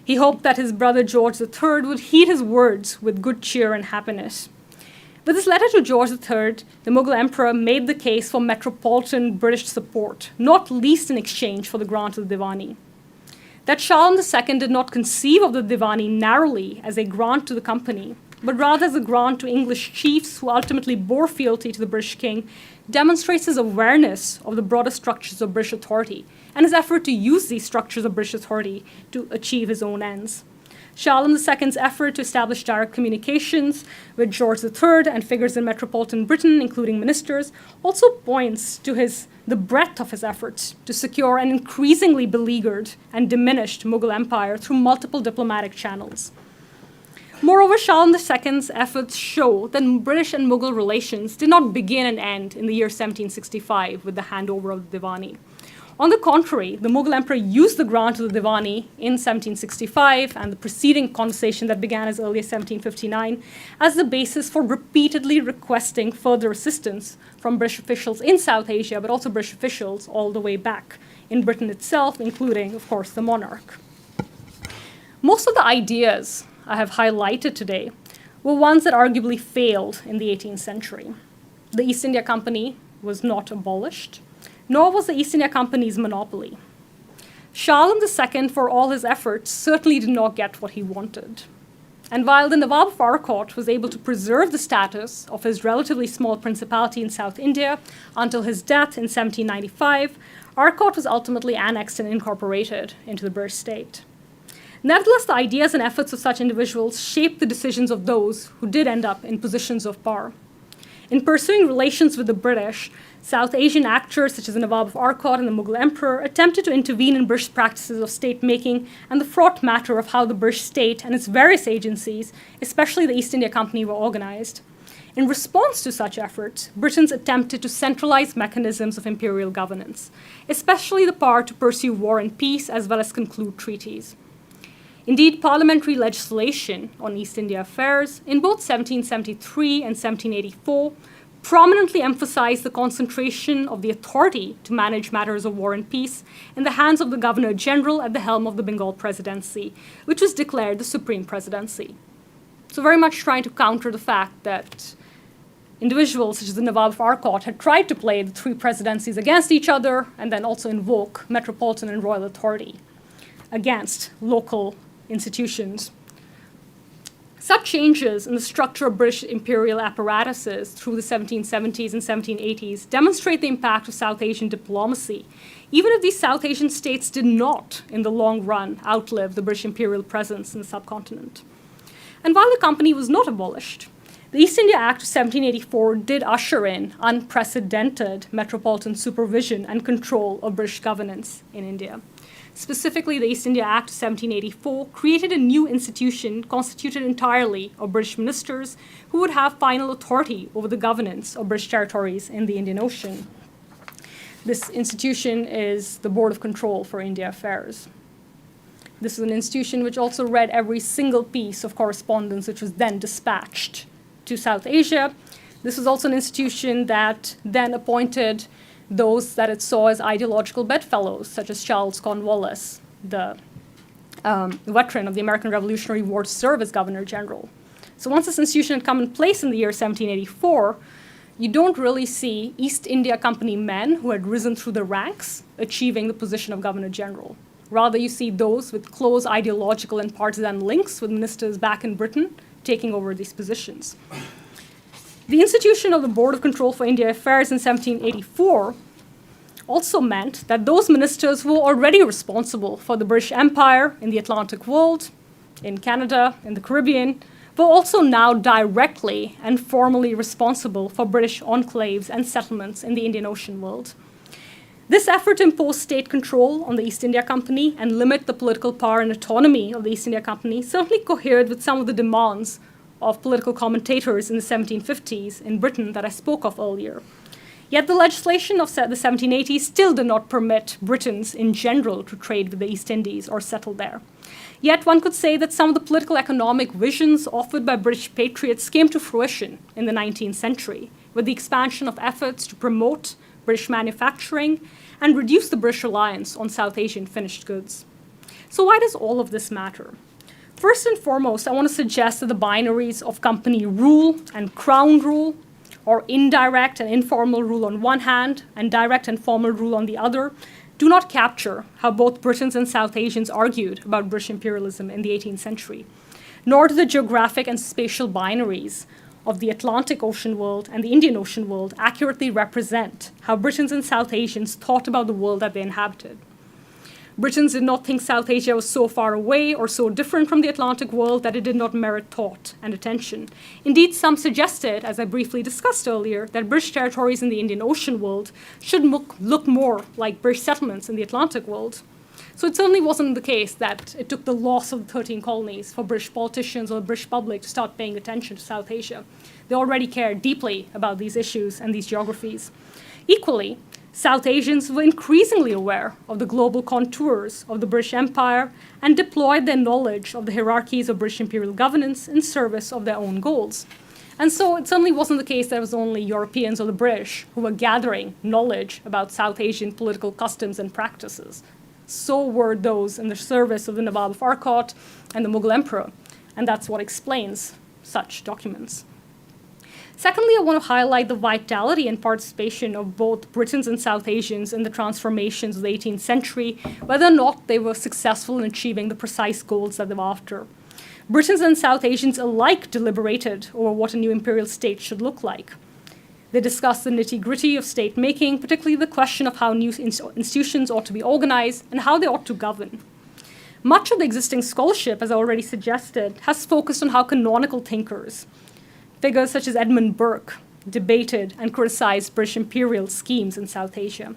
He hoped that his brother George III would heed his words with good cheer and happiness. With his letter to George III, the Mughal emperor made the case for metropolitan British support, not least in exchange for the grant of the Diwani. That Shah Alam II did not conceive of the Diwani narrowly as a grant to the company, but rather as a grant to English chiefs who ultimately bore fealty to the British king, demonstrates his awareness of the broader structures of British authority and his effort to use these structures of British authority to achieve his own ends. Shah Alam II's effort to establish direct communications with George III and figures in metropolitan Britain, including ministers, also points to the breadth of his efforts to secure an increasingly beleaguered and diminished Mughal empire through multiple diplomatic channels. Moreover, Shah Alam II's efforts show that British and Mughal relations did not begin and end in the year 1765 with the handover of the Diwani. On the contrary, the Mughal emperor used the grant of the Diwani in 1765 and the preceding conversation that began as early as 1759 as the basis for repeatedly requesting further assistance from British officials in South Asia, but also British officials all the way back in Britain itself, including, of course, the monarch. Most of the ideas I have highlighted today were ones that arguably failed in the 18th century. The East India Company was not abolished. nor was the East India Company's monopoly. Shah Alam II, for all his efforts, certainly did not get what he wanted. And while the Nawab of Arcot was able to preserve the status of his relatively small principality in South India until his death in 1795, Arcot was ultimately annexed and incorporated into the British state. Nevertheless, the ideas and efforts of such individuals shaped the decisions of those who did end up in positions of power. In pursuing relations with the British, South Asian actors such as the Nawab of Arcot and the Mughal emperor attempted to intervene in British practices of state-making and the fraught matter of how the British state and its various agencies, especially the East India Company, were organized. In response to such efforts, Britons attempted to centralize mechanisms of imperial governance, especially the power to pursue war and peace as well as conclude treaties. Indeed, parliamentary legislation on East India affairs in both 1773 and 1784 prominently emphasized the concentration of the authority to manage matters of war and peace in the hands of the Governor-General at the helm of the Bengal Presidency, which was declared the Supreme Presidency. So very much trying to counter the fact that individuals such as the Nawab of Arcot had tried to play the three presidencies against each other and then also invoke metropolitan and royal authority against local institutions. Such changes in the structure of British imperial apparatuses through the 1770s and 1780s demonstrate the impact of South Asian diplomacy, even if these South Asian states did not, in the long run, outlive the British imperial presence in the subcontinent. And while the company was not abolished, the East India Act of 1784 did usher in unprecedented metropolitan supervision and control of British governance in India. Specifically, the East India Act of 1784 created a new institution constituted entirely of British ministers who would have final authority over the governance of British territories in the Indian Ocean. This institution is the Board of Control for India Affairs. This is an institution which also read every single piece of correspondence which was then dispatched to South Asia. This was also an institution that then appointed those that it saw as ideological bedfellows, such as Charles Cornwallis, the veteran of the American Revolutionary War, to serve as Governor General. So once this institution had come in place in the year 1784, you don't really see East India Company men who had risen through the ranks achieving the position of Governor General. Rather, you see those with close ideological and partisan links with ministers back in Britain taking over these positions. The institution of the Board of Control for India Affairs in 1784 also meant that those ministers who were already responsible for the British Empire in the Atlantic world, in Canada, in the Caribbean, were also now directly and formally responsible for British enclaves and settlements in the Indian Ocean world. This effort to impose state control on the East India Company and limit the political power and autonomy of the East India Company certainly cohered with some of the demands of political commentators in the 1750s in Britain that I spoke of earlier. Yet the legislation of the 1780s still did not permit Britons in general to trade with the East Indies or settle there. Yet one could say that some of the political economic visions offered by British patriots came to fruition in the 19th century with the expansion of efforts to promote British manufacturing and reduce the British reliance on South Asian finished goods. So why does all of this matter? First and foremost, I want to suggest that the binaries of company rule and crown rule, or indirect and informal rule on one hand, and direct and formal rule on the other, do not capture how both Britons and South Asians argued about British imperialism in the 18th century, nor do the geographic and spatial binaries of the Atlantic Ocean world and the Indian Ocean world accurately represent how Britons and South Asians thought about the world that they inhabited. Britons did not think South Asia was so far away or so different from the Atlantic world that it did not merit thought and attention. Indeed, some suggested, as I briefly discussed earlier, that British territories in the Indian Ocean world should look more like British settlements in the Atlantic world. So it certainly wasn't the case that it took the loss of the 13 colonies for British politicians or the British public to start paying attention to South Asia. They already cared deeply about these issues and these geographies. Equally, South Asians were increasingly aware of the global contours of the British Empire and deployed their knowledge of the hierarchies of British imperial governance in service of their own goals. And so it certainly wasn't the case that it was only Europeans or the British who were gathering knowledge about South Asian political customs and practices. So were those in the service of the Nawab of Arcot and the Mughal emperor, and that's what explains such documents. Secondly, I want to highlight the vitality and participation of both Britons and South Asians in the transformations of the 18th century, whether or not they were successful in achieving the precise goals that they were after. Britons and South Asians alike deliberated over what a new imperial state should look like. They discussed the nitty-gritty of state-making, particularly the question of how new institutions ought to be organized and how they ought to govern. Much of the existing scholarship, as I already suggested, has focused on how canonical thinkers, figures such as Edmund Burke, debated and criticized British imperial schemes in South Asia.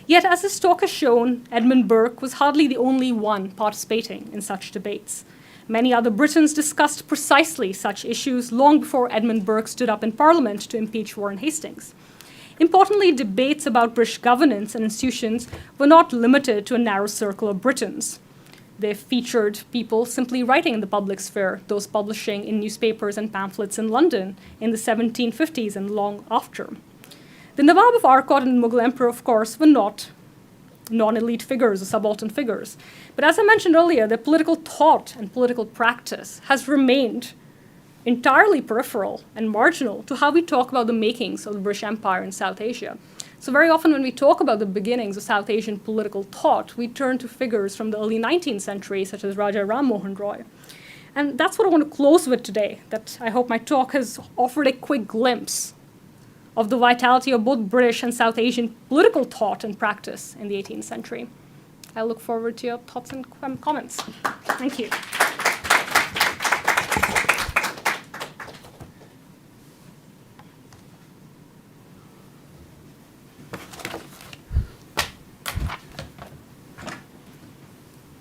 Yet, as this talk has shown, Edmund Burke was hardly the only one participating in such debates. Many other Britons discussed precisely such issues long before Edmund Burke stood up in Parliament to impeach Warren Hastings. Importantly, debates about British governance and institutions were not limited to a narrow circle of Britons. They featured people simply writing in the public sphere, those publishing in newspapers and pamphlets in London in the 1750s and long after. The Nawab of Arcot and Mughal Emperor, of course, were not non-elite figures or subaltern figures. But as I mentioned earlier, their political thought and political practice has remained entirely peripheral and marginal to how we talk about the makings of the British Empire in South Asia. So very often when we talk about the beginnings of South Asian political thought, we turn to figures from the early 19th century, such as Raja Ram Mohan Roy. And that's what I want to close with today, that I hope my talk has offered a quick glimpse of the vitality of both British and South Asian political thought and practice in the 18th century. I look forward to your thoughts and comments. Thank you.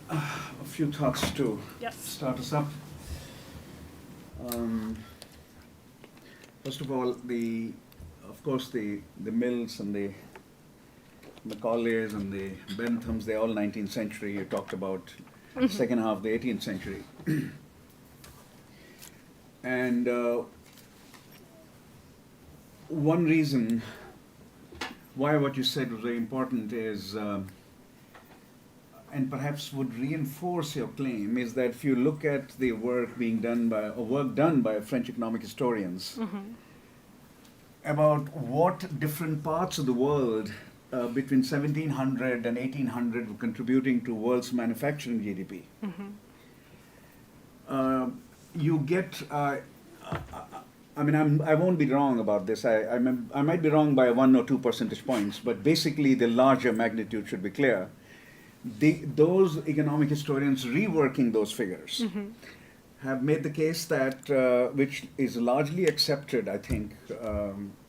A few thoughts to start us up. First of all, of course, the Mills and the Macaulay's and the Benthams, they're all 19th century. You talked about second half of the 18th century. And one reason why what you said was very important is, and perhaps would reinforce your claim, is that if you look at the work being done by, or work done by French economic historians, about what different parts of the world between 1700 and 1800 were contributing to world's manufacturing GDP. You get, I mean, I won't be wrong about this. I might be wrong by 1 or 2 percentage points, but basically the larger magnitude should be clear. Those economic historians reworking those figures have made the case that, which is largely accepted, I think,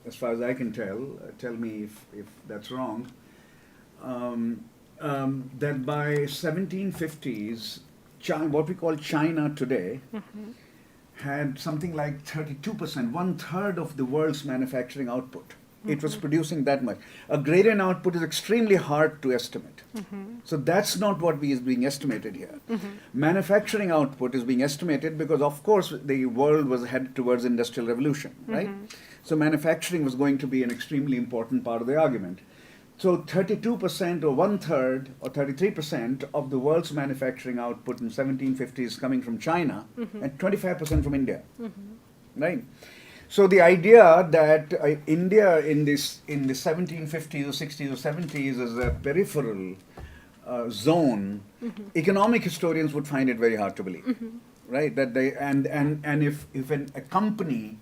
as far as I can tell me if that's wrong, that by 1750s, what we call China today, had something like 32%, 1/3 of the world's manufacturing output. It was producing that much. Agrarian output is extremely hard to estimate. So that's not what is being estimated here. Manufacturing output is being estimated because, of course, the world was headed towards industrial revolution, right? So manufacturing was going to be an extremely important part of the argument. So 32% or 1/3 or 33% of the world's manufacturing output in 1750s coming from China and 25% from India, right? So the idea that India in the 1750s or 60s or 70s is a peripheral zone, economic historians would find it very hard to believe, right? That they and if a company,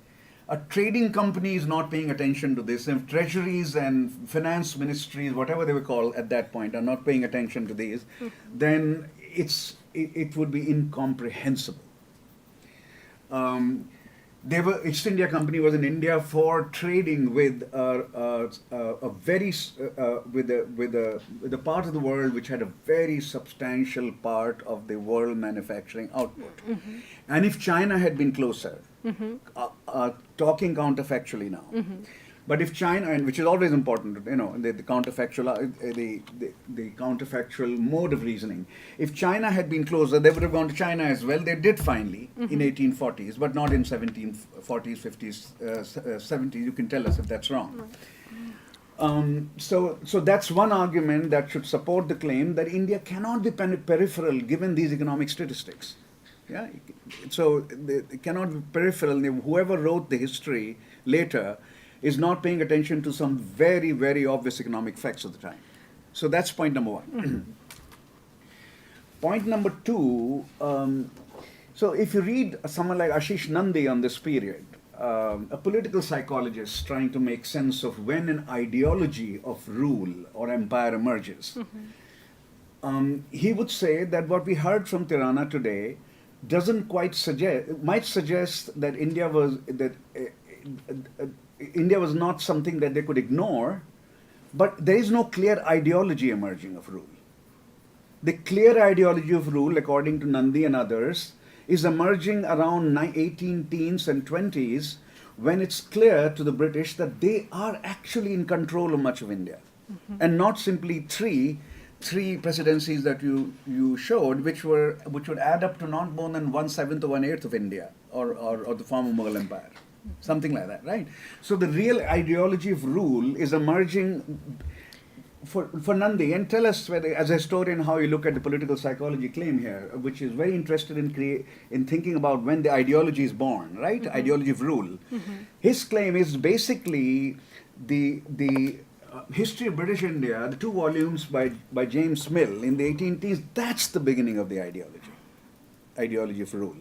a trading company, is not paying attention to this, if treasuries and finance ministries, whatever they were called at that point, are not paying attention to these, then it would be incomprehensible. East India Company was in India for trading with with a part of the world which had a very substantial part of the world manufacturing output. And if China had been closer, talking counterfactually now, but if China, and which is always important, the counterfactual mode of reasoning. If China had been closer, they would have gone to China as well. They did finally in 1840s, but not in 1740s, 50s, 70s. You can tell us if that's wrong. So that's one argument that should support the claim that India cannot be peripheral given these economic statistics. Yeah, so it cannot be peripheral. Whoever wrote the history later, is not paying attention to some very, very obvious economic facts of the time. So that's point number one. Point number two, so if you read someone like Ashish Nandi on this period, a political psychologist trying to make sense of when an ideology of rule or empire emerges, he would say that what we heard from Tiraana today doesn't quite might suggest that India was not something that they could ignore, but there is no clear ideology emerging of rule. The clear ideology of rule, according to Nandi and others, is emerging around 18 teens and 20s, when it's clear to the British that they are actually in control of much of India, and not simply three presidencies that you showed, which would add up to not more than 1/7 or 1/8 of India, or the former Mughal Empire, something like that, right? So the real ideology of rule is emerging for Nandi. And tell us, whether, as a historian, how you look at the political psychology claim here, which is very interested in thinking about when the ideology is born, right? Ideology of rule. His claim is basically the History of British India, the 2 volumes by James Mill in the 18th, that's the beginning of the ideology of rule.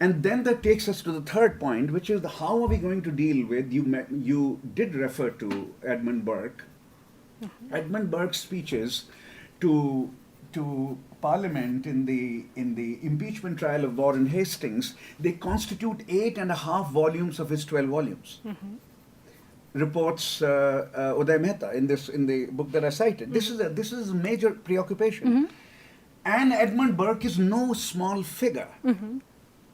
And then that takes us to the third point, which is how are we going to deal with, you did refer to Edmund Burke. Edmund Burke's speeches to Parliament in the impeachment trial of Warren Hastings, they constitute 8.5 volumes of his 12 volumes. Reports Uday Mehta in the book that I cited. This is a major preoccupation, and Edmund Burke is no small figure in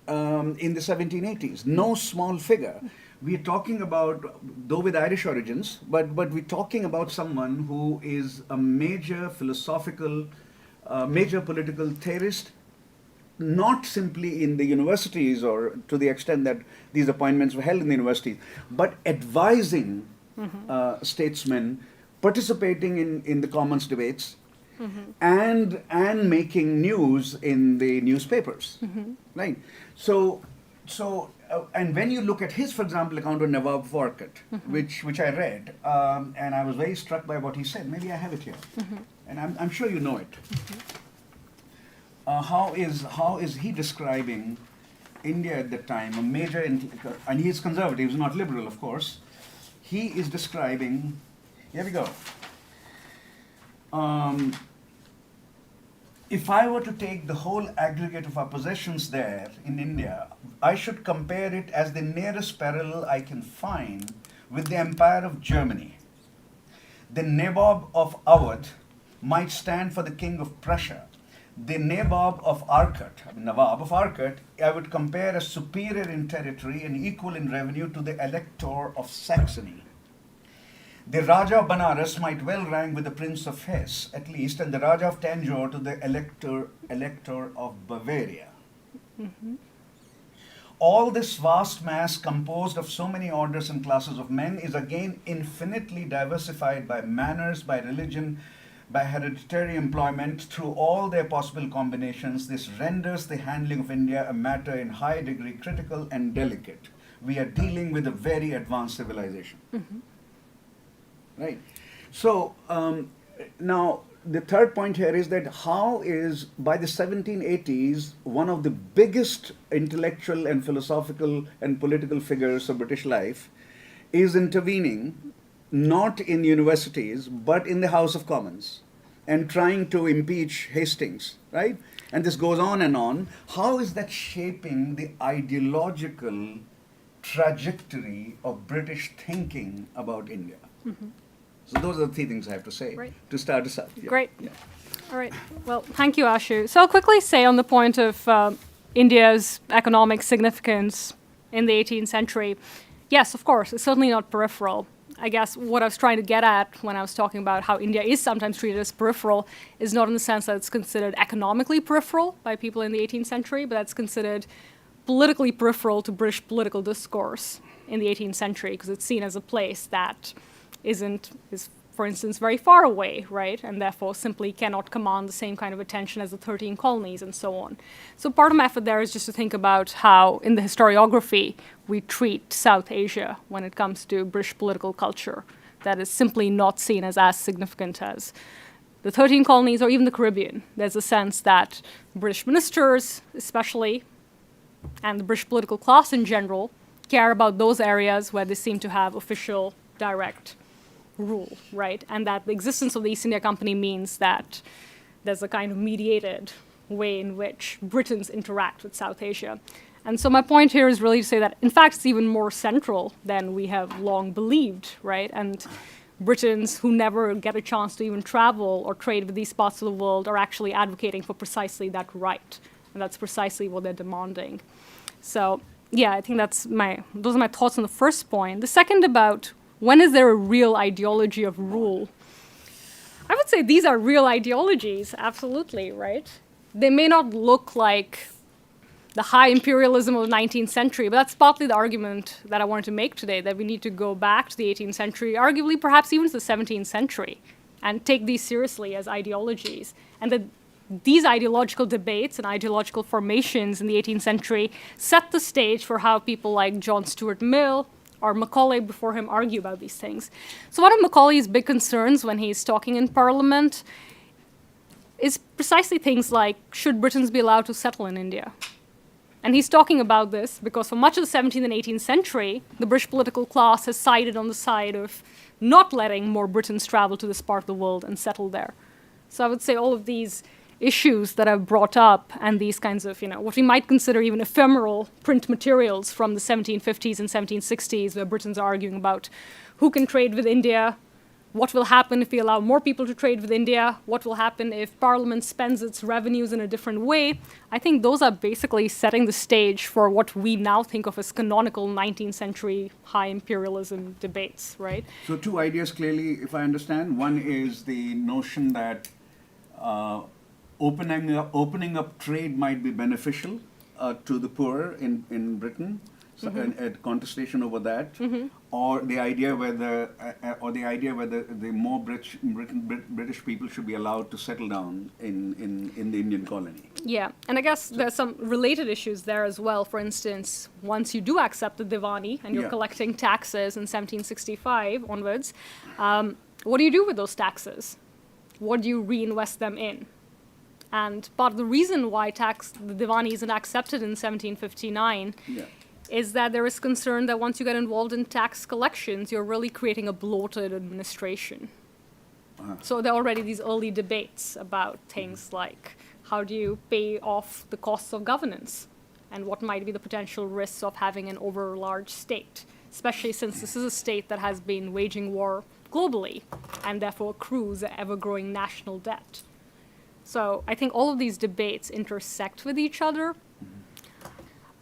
the 1780s. No small figure. We're talking about, though with Irish origins, but we're talking about someone who is a major philosophical, major political theorist, not simply in the universities or to the extent that these appointments were held in the universities, but advising statesmen, participating in the Commons debates, and making news in the newspapers, right? So and when you look at his, for example, account of Nawab of Arcot, which I read, and I was very struck by what he said. Maybe I have it here, and I'm sure you know it. How is he describing India at that time, a major, and he is conservative, he's not liberal, of course. He is describing, here we go. If I were to take the whole aggregate of our possessions there in India, I should compare it as the nearest parallel I can find with the Empire of Germany. The Nabob of Awadh might stand for the King of Prussia. The Nawab of Arcot, I would compare as superior in territory and equal in revenue to the Elector of Saxony. The Raja of Banaras might well rank with the Prince of Hesse, at least, and the Raja of Tanjore to the Elector of Bavaria. All this vast mass composed of so many orders and classes of men is again infinitely diversified by manners, by religion, by hereditary employment, through all their possible combinations. This renders the handling of India a matter in high degree critical and delicate. We are dealing with a very advanced civilization. Right. So now the third point here is that how is, by the 1780s, one of the biggest intellectual and philosophical and political figures of British life is intervening not in universities but in the House of Commons and trying to impeach Hastings, right? And this goes on and on. How is that shaping the ideological trajectory of British thinking about India? So those are the 3 things I have to say to start us out. Yeah. Great. Yeah. All right. Well, thank you, Ashu. So I'll quickly say on the point of India's economic significance in the 18th century, yes, of course, it's certainly not peripheral. I guess what I was trying to get at when I was talking about how India is sometimes treated as peripheral is not in the sense that it's considered economically peripheral by people in the 18th century, but that's considered politically peripheral to British political discourse in the 18th century because it's seen as a place that is for instance, very far away, right? And therefore simply cannot command the same kind of attention as the 13 colonies and so on. So part of my effort there is just to think about how, in the historiography, we treat South Asia when it comes to British political culture that is simply not seen as significant as the 13 colonies or even the Caribbean. There's a sense that British ministers, especially, and the British political class in general, care about those areas where they seem to have official, direct rule, right? And that the existence of the East India Company means that there's a kind of mediated way in which Britons interact with South Asia. And so my point here is really to say that, in fact, it's even more central than we have long believed, right? And Britons who never get a chance to even travel or trade with these parts of the world are actually advocating for precisely that right. And that's precisely what they're demanding. So, yeah, I think those are my thoughts on the first point. The second about when is there a real ideology of rule? I would say these are real ideologies, absolutely, right? They may not look like the high imperialism of the 19th century, but that's partly the argument that I wanted to make today, that we need to go back to the 18th century, arguably perhaps even to the 17th century, and take these seriously as ideologies. And that these ideological debates and ideological formations in the 18th century set the stage for how people like John Stuart Mill or Macaulay before him argue about these things. So one of Macaulay's big concerns when he's talking in Parliament is precisely things like, should Britons be allowed to settle in India? And he's talking about this because for much of the 17th and 18th century, the British political class has sided on the side of not letting more Britons travel to this part of the world and settle there. So I would say all of these issues that I've brought up and these kinds of, what we might consider even ephemeral print materials from the 1750s and 1760s, where Britons are arguing about who can trade with India, what will happen if we allow more people to trade with India, what will happen if Parliament spends its revenues in a different way. I think those are basically setting the stage for what we now think of as canonical 19th century high imperialism debates, right? So two ideas clearly, if I understand. One is the notion that opening up trade might be beneficial to the poor in Britain, so a contestation over that, or the idea whether the more British people should be allowed to settle down in the Indian colony. Yeah, and I guess there's some related issues there as well. For instance, once you do accept the Diwani and you're collecting taxes in 1765 onwards, what do you do with those taxes? What do you reinvest them in? And part of the reason why the Diwani isn't accepted in 1759 is that there is concern that once you get involved in tax collections, you're really creating a bloated administration. So there are already these early debates about things like how do you pay off the costs of governance and what might be the potential risks of having an over-large state, especially since this is a state that has been waging war globally and therefore accrues an ever-growing national debt. So I think all of these debates intersect with each other.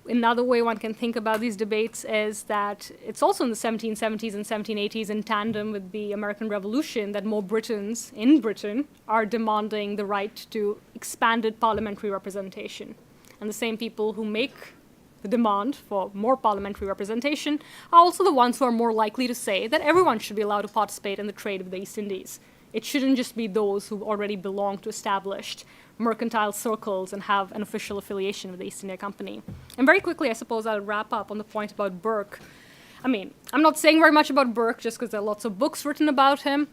Another way one can think about these debates is that it's also in the 1770s and 1780s in tandem with the American Revolution that more Britons in Britain are demanding the right to expanded parliamentary representation. And the same people who make the demand for more parliamentary representation are also the ones who are more likely to say that everyone should be allowed to participate in the trade with the East Indies. It shouldn't just be those who already belong to established mercantile circles and have an official affiliation with the East India Company. And very quickly, I suppose I'll wrap up on the point about Burke. I mean, I'm not saying very much about Burke just because there are lots of books written about him,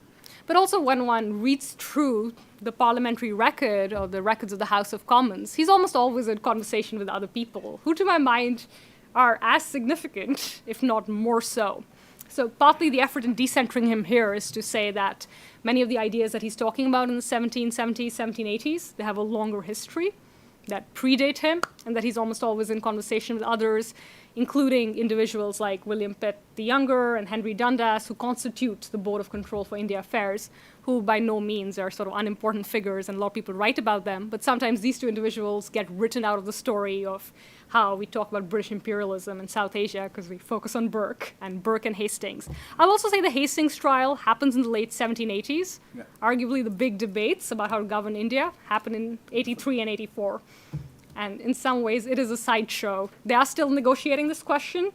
but also when one reads through the parliamentary record or the records of the House of Commons, he's almost always in conversation with other people, who to my mind are as significant, if not more so. So partly the effort in decentering him here is to say that many of the ideas that he's talking about in the 1770s, 1780s, they have a longer history that predate him, and that he's almost always in conversation with others, including individuals like William Pitt the Younger and Henry Dundas, who constitute the Board of Control for India Affairs, who by no means are sort of unimportant figures, and a lot of people write about them, but sometimes these two individuals get written out of the story of how we talk about British imperialism in South Asia because we focus on Burke and Hastings. I'll also say the Hastings trial happens in the late 1780s. Yeah. Arguably the big debates about how to govern India happen in 83 and 84. And in some ways, it is a sideshow. They are still negotiating this question,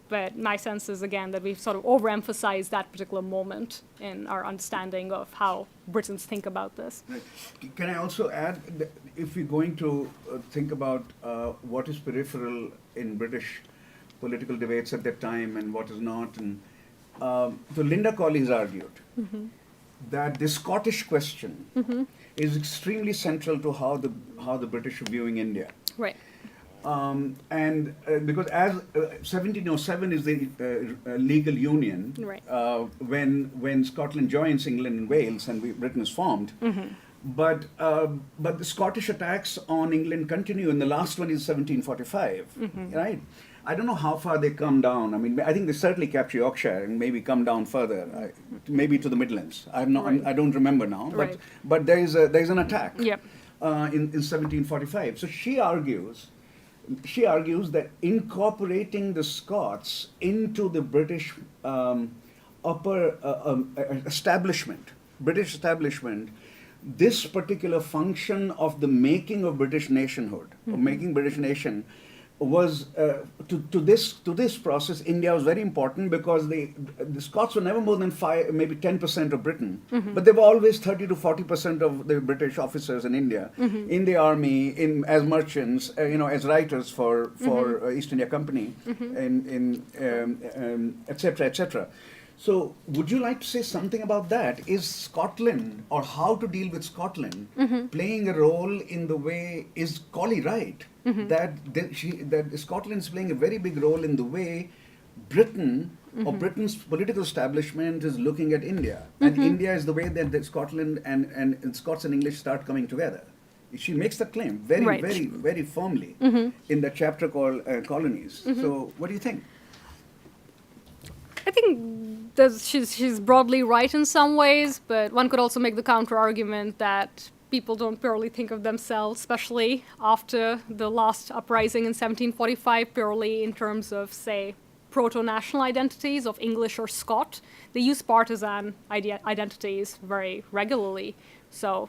But my sense is, again, that we've sort of overemphasized that particular moment in our understanding of how Britons think about this. Right. Can I also add, that if we're going to think about what is peripheral in British political debates at that time and what is not, and so Linda Collins argued that the Scottish question is extremely central to how the British are viewing India. Right. And because as 1707 is the legal union, Right. When Scotland joins England and Wales and Britain is formed, but the Scottish attacks on England continue, and the last one is 1745, right? I don't know how far they come down. I mean, I think they certainly capture Yorkshire and maybe come down further, maybe to the Midlands. I'm not. Right. I don't remember now, Right. but there is an attack. Yep. In 1745. So she argues that incorporating the Scots into the British upper establishment, British establishment, this particular function of the making of British nationhood, of making British nation, was to this process. India was very important because the Scots were never more than maybe 10% of Britain, but they were always 30 to 40% of the British officers in India, in the army, as merchants, as writers for East India Company, etc., etc. So, would you like to say something about that? Is Scotland, or how to deal with Scotland, playing a role in the way, is Colley right? That Scotland is playing a very big role in the way Britain, or Britain's political establishment, is looking at India. And India is the way that Scotland and Scots and English start coming together. She makes that claim very, Right. very, very firmly in that chapter called Colonies. So, what do you think? I think she's broadly right in some ways, but one could also make the counter argument that people don't purely think of themselves, especially after the last uprising in 1745, purely in terms of, say, proto-national identities of English or Scot. They use partisan identities very regularly. So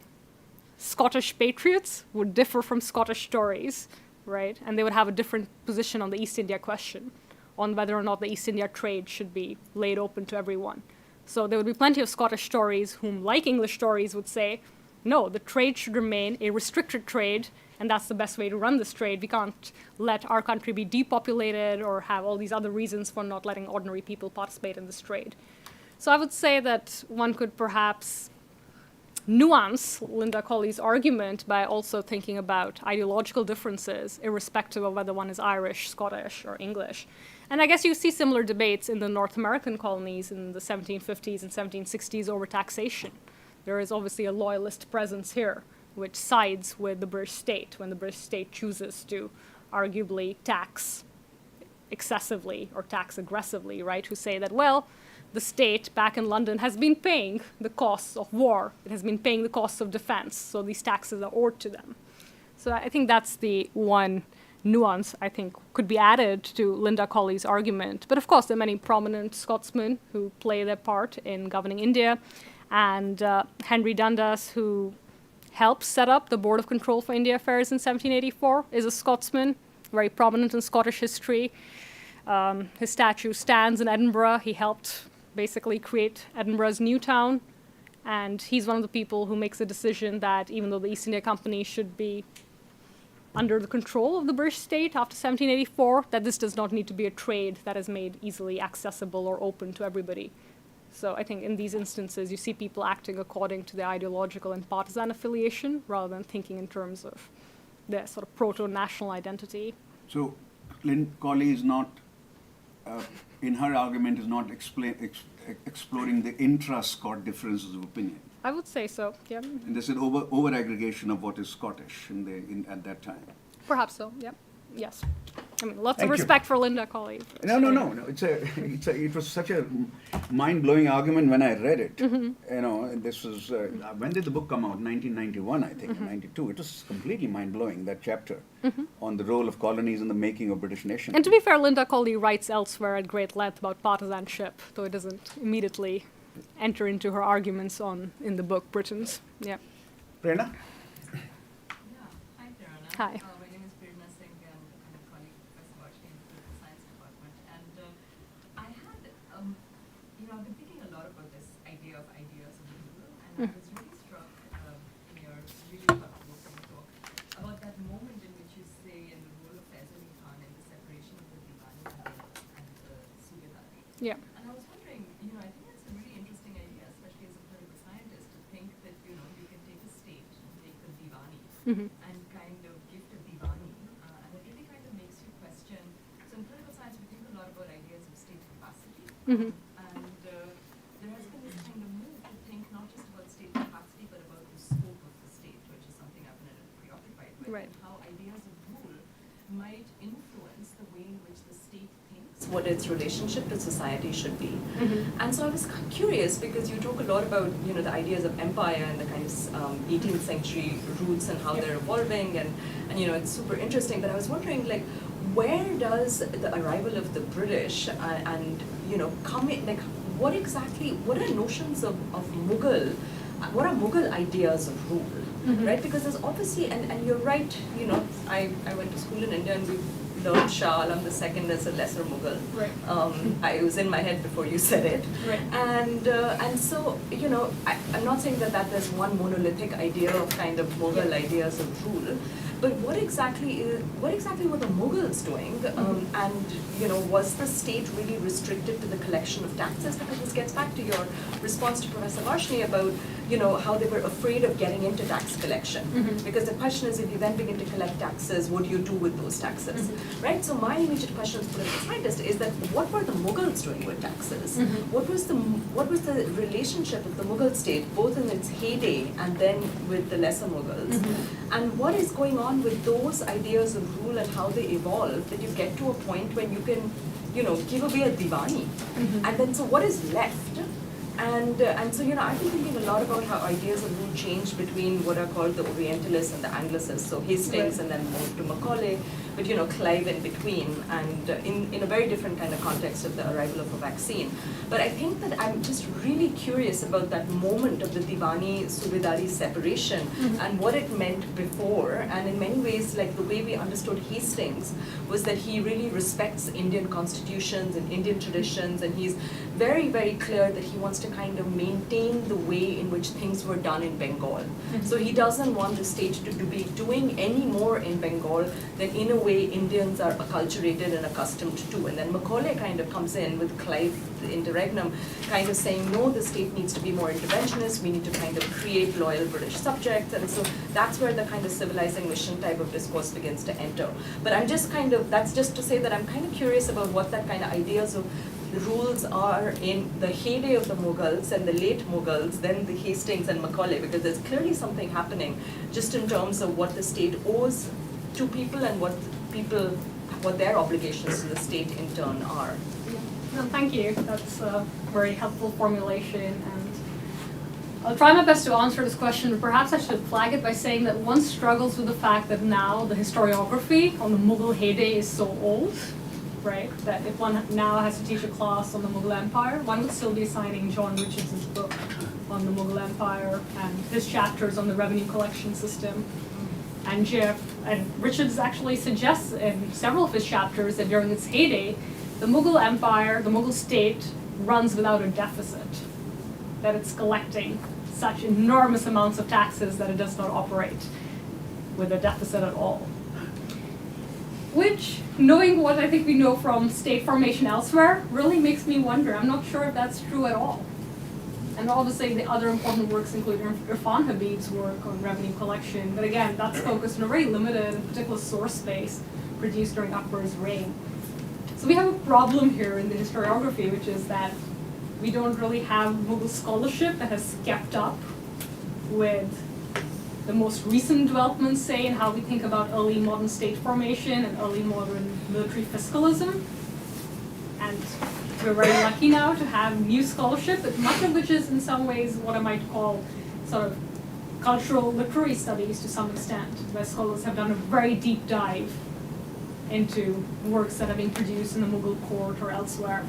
Scottish patriots would differ from Scottish Tories, right? And they would have a different position on the East India question, on whether or not the East India trade should be laid open to everyone. So there would be plenty of Scottish Tories whom, like English Tories, would say, no, the trade should remain a restricted trade, and that's the best way to run this trade. We can't let our country be depopulated or have all these other reasons for not letting ordinary people participate in this trade. So I would say that one could perhaps nuance Linda Colley's argument by also thinking about ideological differences, irrespective of whether one is Irish, Scottish, or English. And I guess you see similar debates in the North American colonies in the 1750s and 1760s over taxation. There is obviously a loyalist presence here, which sides with the British state when the British state chooses to arguably tax excessively or tax aggressively, right? Who say that, well, the state back in London has been paying the costs of war. It has been paying the costs of defense, so these taxes are owed to them. So I think that's the one nuance I think could be added to Linda Colley's argument. But of course, there are many prominent Scotsmen who play their part in governing India. And Henry Dundas, who helped set up the Board of Control for India Affairs in 1784, is a Scotsman, very prominent in Scottish history. His statue stands in Edinburgh. He helped basically create Edinburgh's new town. And he's one of the people who makes the decision that even though the East India Company should be under the control of the British state after 1784, that this does not need to be a trade that is made easily accessible or open to everybody. So I think in these instances, you see people acting according to their ideological and partisan affiliation rather than thinking in terms of their sort of proto-national identity. So Lynn Colley is not, in her argument, is not exploring the intra-Scot differences of opinion. I would say so, yeah. And there's an over-aggregation of what is Scottish at that time. Perhaps so, yeah. Yes. I mean, lots Thank of you. respect for Linda Colley. No. It was such a mind-blowing argument when I read it. And this was when did the book come out? 1991, I think, 92. It was completely mind-blowing, that chapter on the role of colonies in the making of British nation. And to be fair, Linda Colley writes elsewhere at great length about partisanship, though it doesn't immediately enter into her arguments in the book Britons. Yeah. Prerna? Yeah. Hi, Tiraana. Hi. My name is Prerna Singh, and I'm a colleague professor in the Science Department. And I was really struck in your really thought-provoking talk about that moment in which you say in the role of Faiz Ali Khan in the separation of the Diwani and the Subedari. Yeah. And I was wondering, I think that's a really interesting idea, especially as a political scientist, to think that, you can take a state, take the Diwani, and kind of gift a Diwani. And it really kind of makes you question. So in political science, we think a lot about ideas of state capacity. And there has been this kind of move to think not just about state capacity, but about the scope of the state, which is something I've been a little preoccupied with, Right. and how ideas of rule might influence the way in which the state thinks what its relationship to society should be. And so I was curious, because you talk a lot about the ideas of empire and the kind of 18th century roots and how they're evolving, and it's super interesting. But I was wondering, like, where does the arrival of the British and come in, like, what are notions of Mughal, what are Mughal ideas of rule, right? Because there's obviously, and you're right, I went to school in India and we learned Shah Alam II as a lesser Mughal. Right. I was in my head before you said it. Right. And so, I'm not saying that there's one monolithic idea of kind of Mughal ideas of rule, but what exactly were the Mughals doing? And was the state really restricted to the collection of taxes? Because this gets back to your response to Professor Varshney about how they were afraid of getting into tax collection. Because the question is, if you then begin to collect taxes, what do you do with those taxes, right? So my immediate question as a political scientist is that what were the Mughals doing with taxes? What was the relationship of the Mughal state, both in its heyday and then with the lesser Mughals? And what is going on with those ideas of rule and how they evolve, that you get to a point when you can, give away a Diwani. And then so what is left? And so, I've been thinking a lot about how ideas of rule changed between what are called the Orientalists and the Anglicists. So Hastings and then moved to Macaulay, but Clive in between, and in a very different kind of context of the arrival of a vaccine. But I think that I'm just really curious about that moment of the Diwani-Subedari separation and what it meant before. And in many ways, like the way we understood Hastings was that he really respects Indian constitutions and Indian traditions, and he's very, very clear that he wants to kind of maintain the way in which things were done in Bengal. So he doesn't want the state to be doing any more in Bengal than in a way Indians are acculturated and accustomed to. And then Macaulay kind of comes in with Clive, the interregnum, kind of saying, no, the state needs to be more interventionist, we need to kind of create loyal British subjects. And so that's where the kind of civilizing mission type of discourse begins to enter. But I'm just kind of, that's just to say that I'm kind of curious about what that kind of ideas of the rules are in the heyday of the Mughals and the late Mughals, then the Hastings and Macaulay, because there's clearly something happening just in terms of what the state owes to people and what their obligations to the state in turn are. No, thank you. That's a very helpful formulation, and I'll try my best to answer this question, but perhaps I should flag it by saying that one struggles with the fact that now the historiography on the Mughal heyday is so old, right, that if one now has to teach a class on the Mughal Empire, one would still be assigning John Richards' book on the Mughal Empire and his chapters on the revenue collection system. And Richards actually suggests in several of his chapters that during its heyday, the Mughal Empire, the Mughal state, runs without a deficit, that it's collecting such enormous amounts of taxes that it does not operate with a deficit at all. Which, knowing what I think we know from state formation elsewhere, really makes me wonder. I'm not sure if that's true at all. And obviously the other important works include Irfan Habib's work on revenue collection, but again, that's focused on a very limited and particular source space produced during Akbar's reign. So we have a problem here in the historiography, which is that we don't really have Mughal scholarship that has kept up with the most recent developments, say, in how we think about early modern state formation and early modern military fiscalism. And we're very lucky now to have new scholarship, but much of which is in some ways what I might call sort of cultural literary studies to some extent, where scholars have done a very deep dive into works that have been produced in the Mughal court or elsewhere.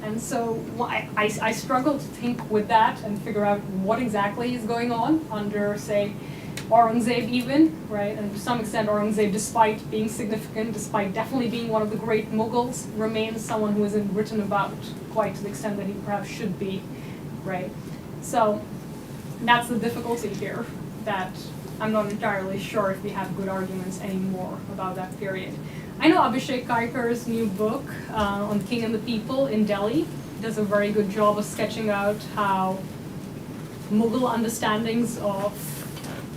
And so I struggle to think with that and figure out what exactly is going on under, say, Aurangzeb even, right? And to some extent Aurangzeb, despite being significant, despite definitely being one of the great Mughals, remains someone who isn't written about quite to the extent that he perhaps should be, right? So that's the difficulty here, that I'm not entirely sure if we have good arguments anymore about that period. I know Abhishek Kaikar's new book on the King and the People in Delhi does a very good job of sketching out how Mughal understandings of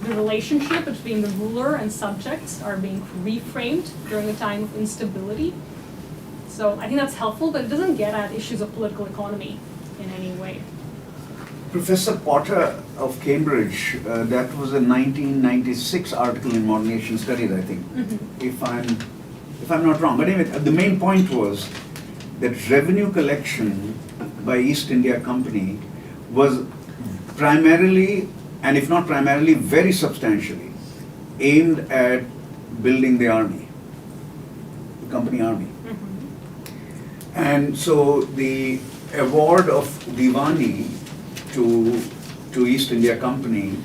the relationship between the ruler and subjects are being reframed during a time of instability. So I think that's helpful, but it doesn't get at issues of political economy in any way. Professor Potter of Cambridge, that was a 1996 article in Modern Asian Studies, I think, if I'm not wrong. But anyway, the main point was that revenue collection by East India Company was primarily, and if not primarily, very substantially aimed at building the army, the company army. And so the award of Diwani to East India Company,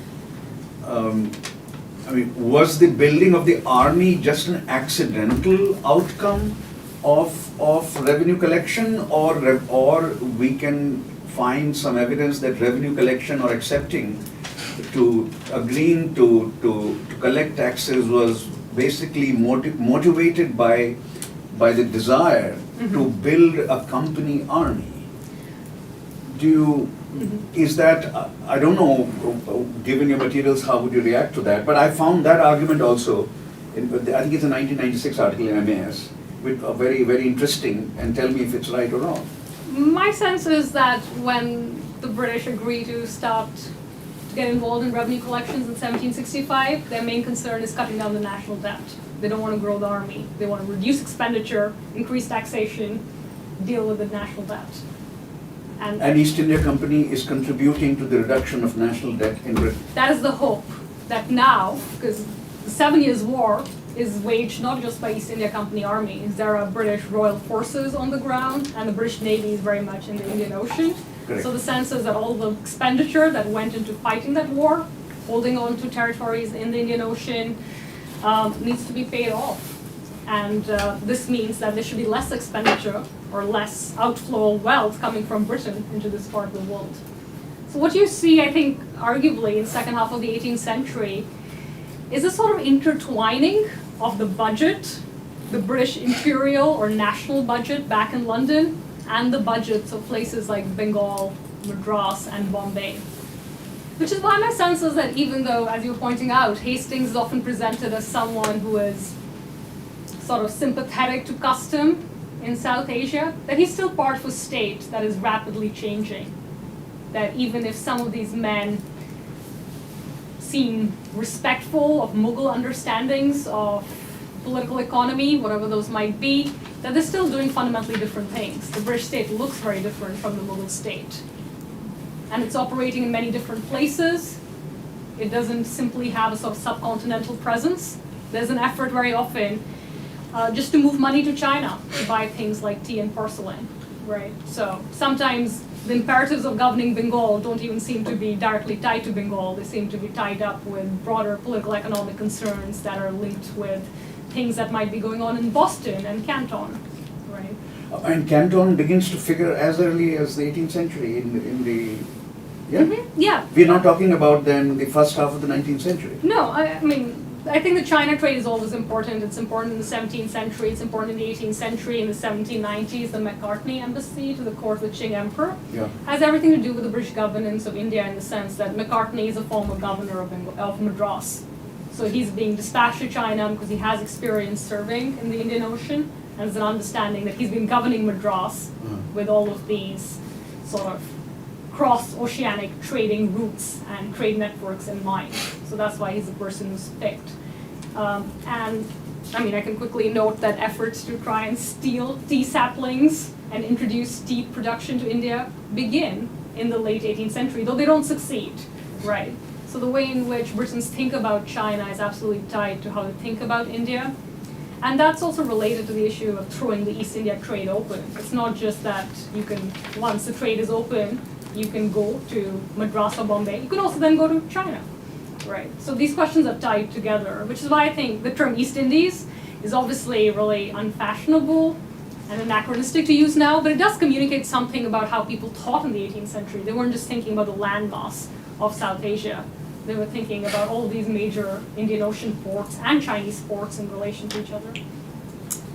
was the building of the army just an accidental outcome of revenue collection, or we can find some evidence that revenue collection or accepting to agreeing to collect taxes was basically motivated by the desire to build a company army? Is that, I don't know, given your materials, how would you react to that? But I found that argument also, I think it's a 1996 article in MAS, with a very, very interesting, and tell me if it's right or wrong. My sense is that when the British agreed to start to get involved in revenue collections in 1765, their main concern is cutting down the national debt. They don't want to grow the army. They want to reduce expenditure, increase taxation, deal with the national debt. And East India Company is contributing to the reduction of national debt in Britain. That is the hope, that now, because the 7 Years' War is waged not just by East India Company armies, there are British Royal Forces on the ground, and the British Navy is very much in the Indian Ocean. Correct. So the sense is that all the expenditure that went into fighting that war, holding on to territories in the Indian Ocean, needs to be paid off. And this means that there should be less expenditure or less outflow of wealth coming from Britain into this part of the world. So what you see, I think, arguably in the second half of the 18th century is a sort of intertwining of the budget, the British imperial or national budget back in London, and the budgets of places like Bengal, Madras, and Bombay. Which is why my sense is that even though, as you were pointing out, Hastings is often presented as someone who is sort of sympathetic to custom in South Asia, that he's still part of a state that is rapidly changing. That even if some of these men seem respectful of Mughal understandings of political economy, whatever those might be, that they're still doing fundamentally different things. The British state looks very different from the Mughal state. And it's operating in many different places. It doesn't simply have a sort of subcontinental presence. There's an effort very often just to move money to China to buy things like tea and porcelain, right? So sometimes the imperatives of governing Bengal don't even seem to be directly tied to Bengal. They seem to be tied up with broader political economic concerns that are linked with things that might be going on in Boston and Canton, right? And Canton begins to figure as early as the 18th century in the, yeah? Mm-hmm. Yeah. We're not talking about then the first half of the 19th century. No, I mean, I think the China trade is always important. It's important in the 17th century, it's important in the 18th century. In the 1790s, the Macartney embassy to the court of the Qing Emperor has everything to do with the British governance of India in the sense that Macartney is a former governor of Madras. So he's being dispatched to China because he has experience serving in the Indian Ocean, and there's an understanding that he's been governing Madras with all of these sort of cross-oceanic trading routes and trade networks in mind. So that's why he's the person who's picked. And I mean, I can quickly note that efforts to try and steal tea saplings and introduce tea production to India begin in the late 18th century, though they don't succeed, right? So the way in which Britons think about China is absolutely tied to how they think about India. And that's also related to the issue of throwing the East India trade open. It's not just that you can, once the trade is open, you can go to Madras or Bombay. You can also then go to China, right? So these questions are tied together, which is why I think the term East Indies is obviously really unfashionable and anachronistic to use now, but it does communicate something about how people thought in the 18th century. They weren't just thinking about the landmass of South Asia. They were thinking about all these major Indian Ocean ports and Chinese ports in relation to each other.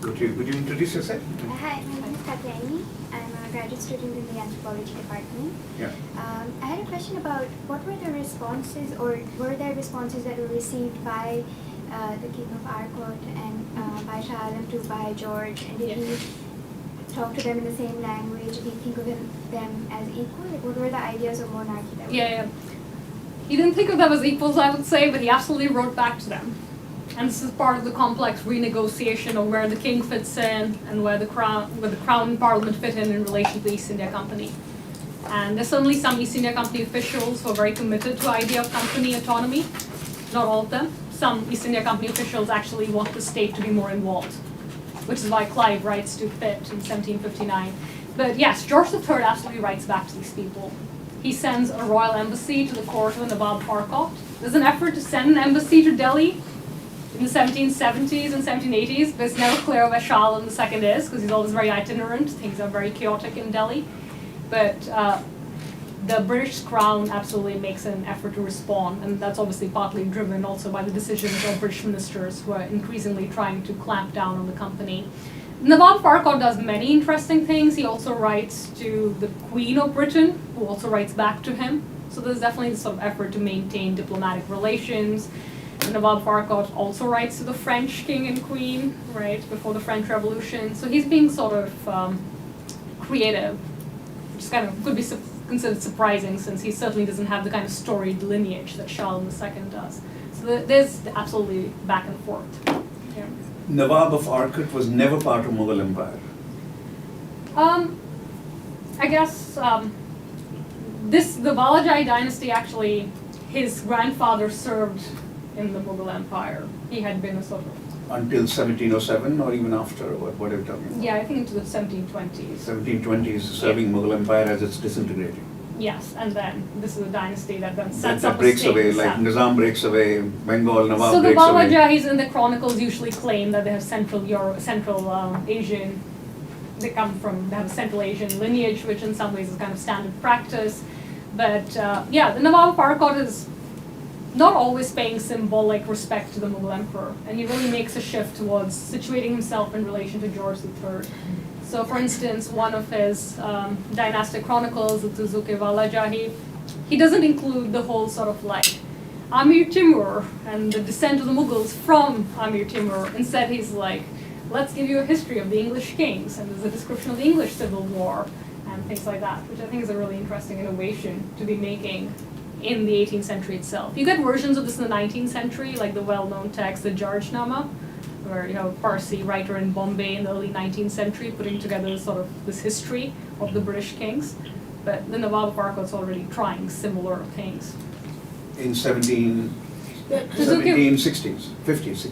Would you introduce yourself? Hi, my name is Katyayani. I'm a graduate student in the anthropology department. Yeah. I had a question about what were the responses, or were there responses that were received by the King of Arcot and by Shah Alam to by George, and did he talk to them in the same language? Did he think of them as equal? Like, what were the ideas of monarchy that were Yeah. He didn't think of them as equals, I would say, but he absolutely wrote back to them. And this is part of the complex renegotiation of where the king fits in and where the crown and parliament fit in relation to the East India Company. And there's certainly some East India Company officials who are very committed to the idea of company autonomy. Not all of them. Some East India Company officials actually want the state to be more involved, which is why Clive writes to Pitt in 1759. But yes, George III absolutely writes back to these people. He sends a royal embassy to the court of the Nawab Farkot. There's an effort to send an embassy to Delhi in the 1770s and 1780s, but it's never clear where Shah Alam II is, because he's always very itinerant. Things are very chaotic in Delhi. But the British Crown absolutely makes an effort to respond, and that's obviously partly driven also by the decisions of British ministers who are increasingly trying to clamp down on the company. Nawab Farkot does many interesting things. He also writes to the Queen of Britain, who also writes back to him. So there's definitely this sort of effort to maintain diplomatic relations. And Nawab Farkot also writes to the French king and queen, right, before the French Revolution. So he's being sort of creative, which kind of could be considered surprising, since he certainly doesn't have the kind of storied lineage that Shah Alam II does. So there's absolutely back and forth. Yeah. Nawab of Arcot was never part of Mughal Empire. I guess the Balajai dynasty, actually, his grandfather served in the Mughal Empire. He had been a sort of... Until 1707 or even after, what are you talking about? Yeah, I think into the 1720s. 1720s, serving Mughal Empire as it's disintegrating. Yes, and then this is a dynasty that then sets That up breaks a state. away, like Nizam breaks away, Bengal, Nawab So the breaks away. Balajais in the chronicles usually claim that they have Central Asian, they have a Central Asian lineage, which in some ways is kind of standard practice. But yeah, the Nawab of Arcot is not always paying symbolic respect to the Mughal emperor, and he really makes a shift towards situating himself in relation to George III. So for instance, one of his dynastic chronicles, the Tuzuke Valajahi, he doesn't include the whole sort of like Amir Timur and the descent of the Mughals from Amir Timur. Instead, he's like, let's give you a history of the English kings, and there's a description of the English Civil War and things like that, which I think is a really interesting innovation to be making in the 18th century itself. You get versions of this in the 19th century, like the well-known text, the Jarjnama, where you have a Parsi writer in Bombay in the early 19th century putting together sort of this history of the British kings. But the Nawab of Arcot's already trying similar things. In 1760s, 50s, 60s.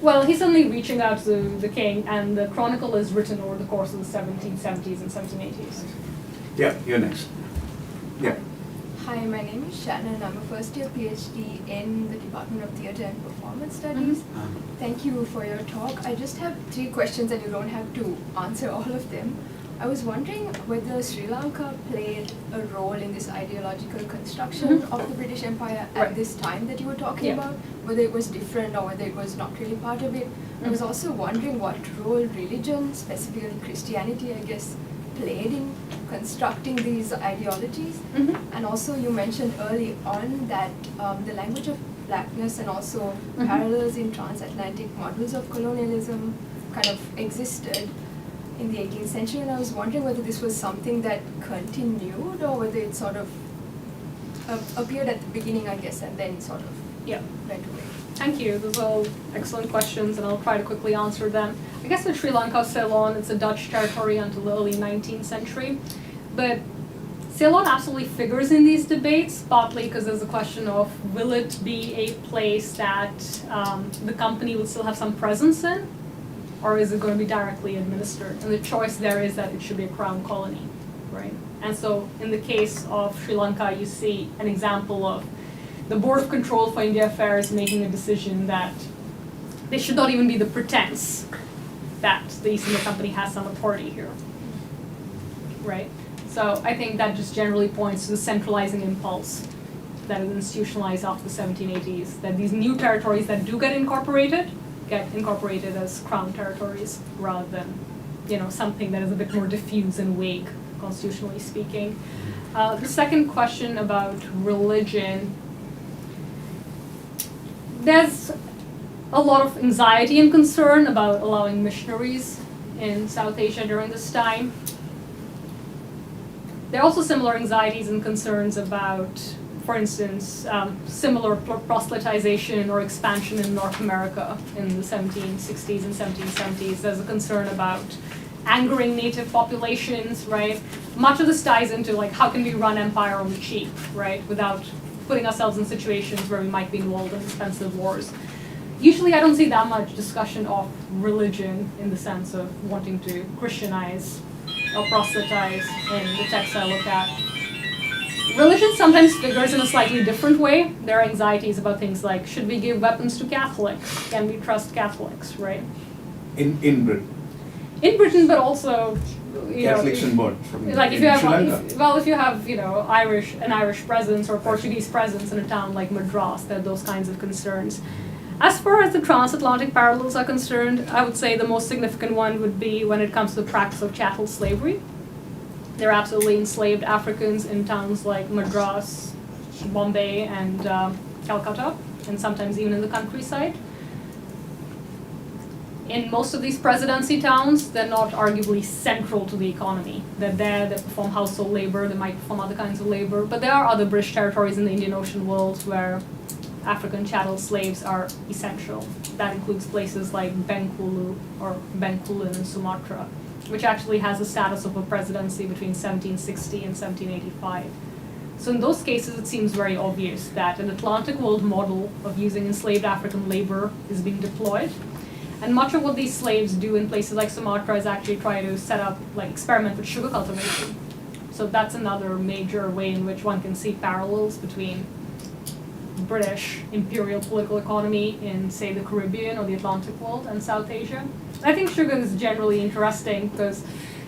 Well, he's suddenly reaching out to the king, and the chronicle is written over the course of the 1770s and 1780s. Yeah, you're next. Yeah. Hi, my name is Shannon. I'm a first-year PhD in the Department of Theatre and Performance Studies. Thank you for your talk. I just have 3 questions, and you don't have to answer all of them. I was wondering whether Sri Lanka played a role in this ideological construction of the British Empire at this time that you were talking about, whether it was different or whether it was not really part of it. I was also wondering what role religion, specifically Christianity, I guess, played in constructing these ideologies. And also you mentioned early on that the language of blackness and also parallels in transatlantic models of colonialism kind of existed in the 18th century, and I was wondering whether this was something that continued or whether it sort of appeared at the beginning, I guess, and then sort of went away. Thank you. Those are all excellent questions, and I'll try to quickly answer them. I guess with Sri Lanka, Ceylon, it's a Dutch territory until the early 19th century. But Ceylon absolutely figures in these debates, partly because there's a question of, will it be a place that the company will still have some presence in? Or is it going to be directly administered? And the choice there is that it should be a crown colony, right? And so in the case of Sri Lanka, you see an example of the Board of Control for India Affairs making a decision that there should not even be the pretense that the East India Company has some authority here, right? So I think that just generally points to the centralizing impulse that is institutionalized after the 1780s, that these new territories that do get incorporated as crown territories rather than, something that is a bit more diffuse and vague, constitutionally speaking. The second question about religion, there's a lot of anxiety and concern about allowing missionaries in South Asia during this time. There are also similar anxieties and concerns about, for instance, similar proselytization or expansion in North America in the 1760s and 1770s. There's a concern about angering native populations, right? Much of this ties into like how can we run empire on the cheap, right, without putting ourselves in situations where we might be involved in expensive wars. Usually I don't see that much discussion of religion in the sense of wanting to Christianize or proselytize in the texts I look at. Religion sometimes figures in a slightly different way. There are anxieties about things like, should we give weapons to Catholics? Can we trust Catholics, right? In Britain. In Britain, but also, Catholics in what? Like if you have, Sri Lanka? if you have, an Irish presence or Portuguese presence in a town like Madras, there are those kinds of concerns. As far as the transatlantic parallels are concerned, I would say the most significant one would be when it comes to the practice of chattel slavery. There are absolutely enslaved Africans in towns like Madras, Bombay, and Calcutta, and sometimes even in the countryside. In most of these presidency towns, they're not arguably central to the economy. They're there, they perform household labor, they might perform other kinds of labor, but there are other British territories in the Indian Ocean world where African chattel slaves are essential. That includes places like Bengkulu or Bencoolen in Sumatra, which actually has the status of a presidency between 1760 and 1785. So in those cases, it seems very obvious that an Atlantic world model of using enslaved African labor is being deployed. And much of what these slaves do in places like Sumatra is actually try to set up, experiment with sugar cultivation. So that's another major way in which one can see parallels between British imperial political economy in, say, the Caribbean or the Atlantic world and South Asia. I think sugar is generally interesting because,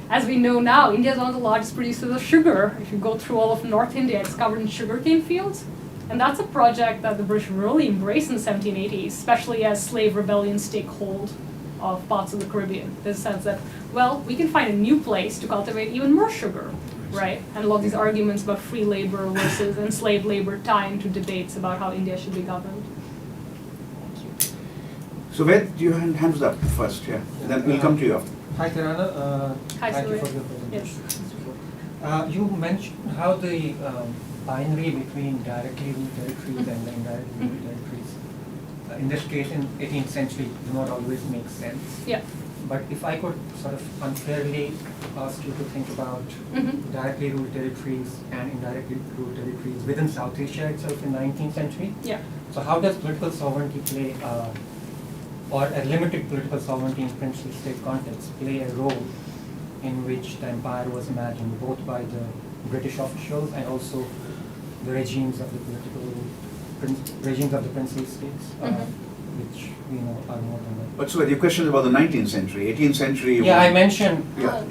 as we know now, India is one of the largest producers of sugar. If you go through all of North India, it's covered in sugarcane fields. And that's a project that the British really embraced in the 1780s, especially as slave rebellions take hold of parts of the Caribbean. There's a sense that, we can find a new place to cultivate even more sugar, right? And a lot of these arguments about free labor versus enslaved labor tie into debates about how India should be governed. So Ved, your hands up first, yeah. Then we'll come to you after. Hi, Tiraana. Hi, Thank you for Surya. your presentation. Yes. You mentioned how the binary between directly ruled territories and the indirectly ruled territories, in this case in 18th century, do not always make sense. Yeah. But if I could sort of unfairly ask you to think about directly ruled territories and indirectly ruled territories within South Asia itself in 19th century. Yeah. So how does political sovereignty play, or a limited political sovereignty in princely state context play a role in which the empire was imagined both by the British officials and also the regimes of the regimes of the princely states, which we know are more than that. But so your question is about the 19th century, 18th century. Yeah, I mentioned Yeah.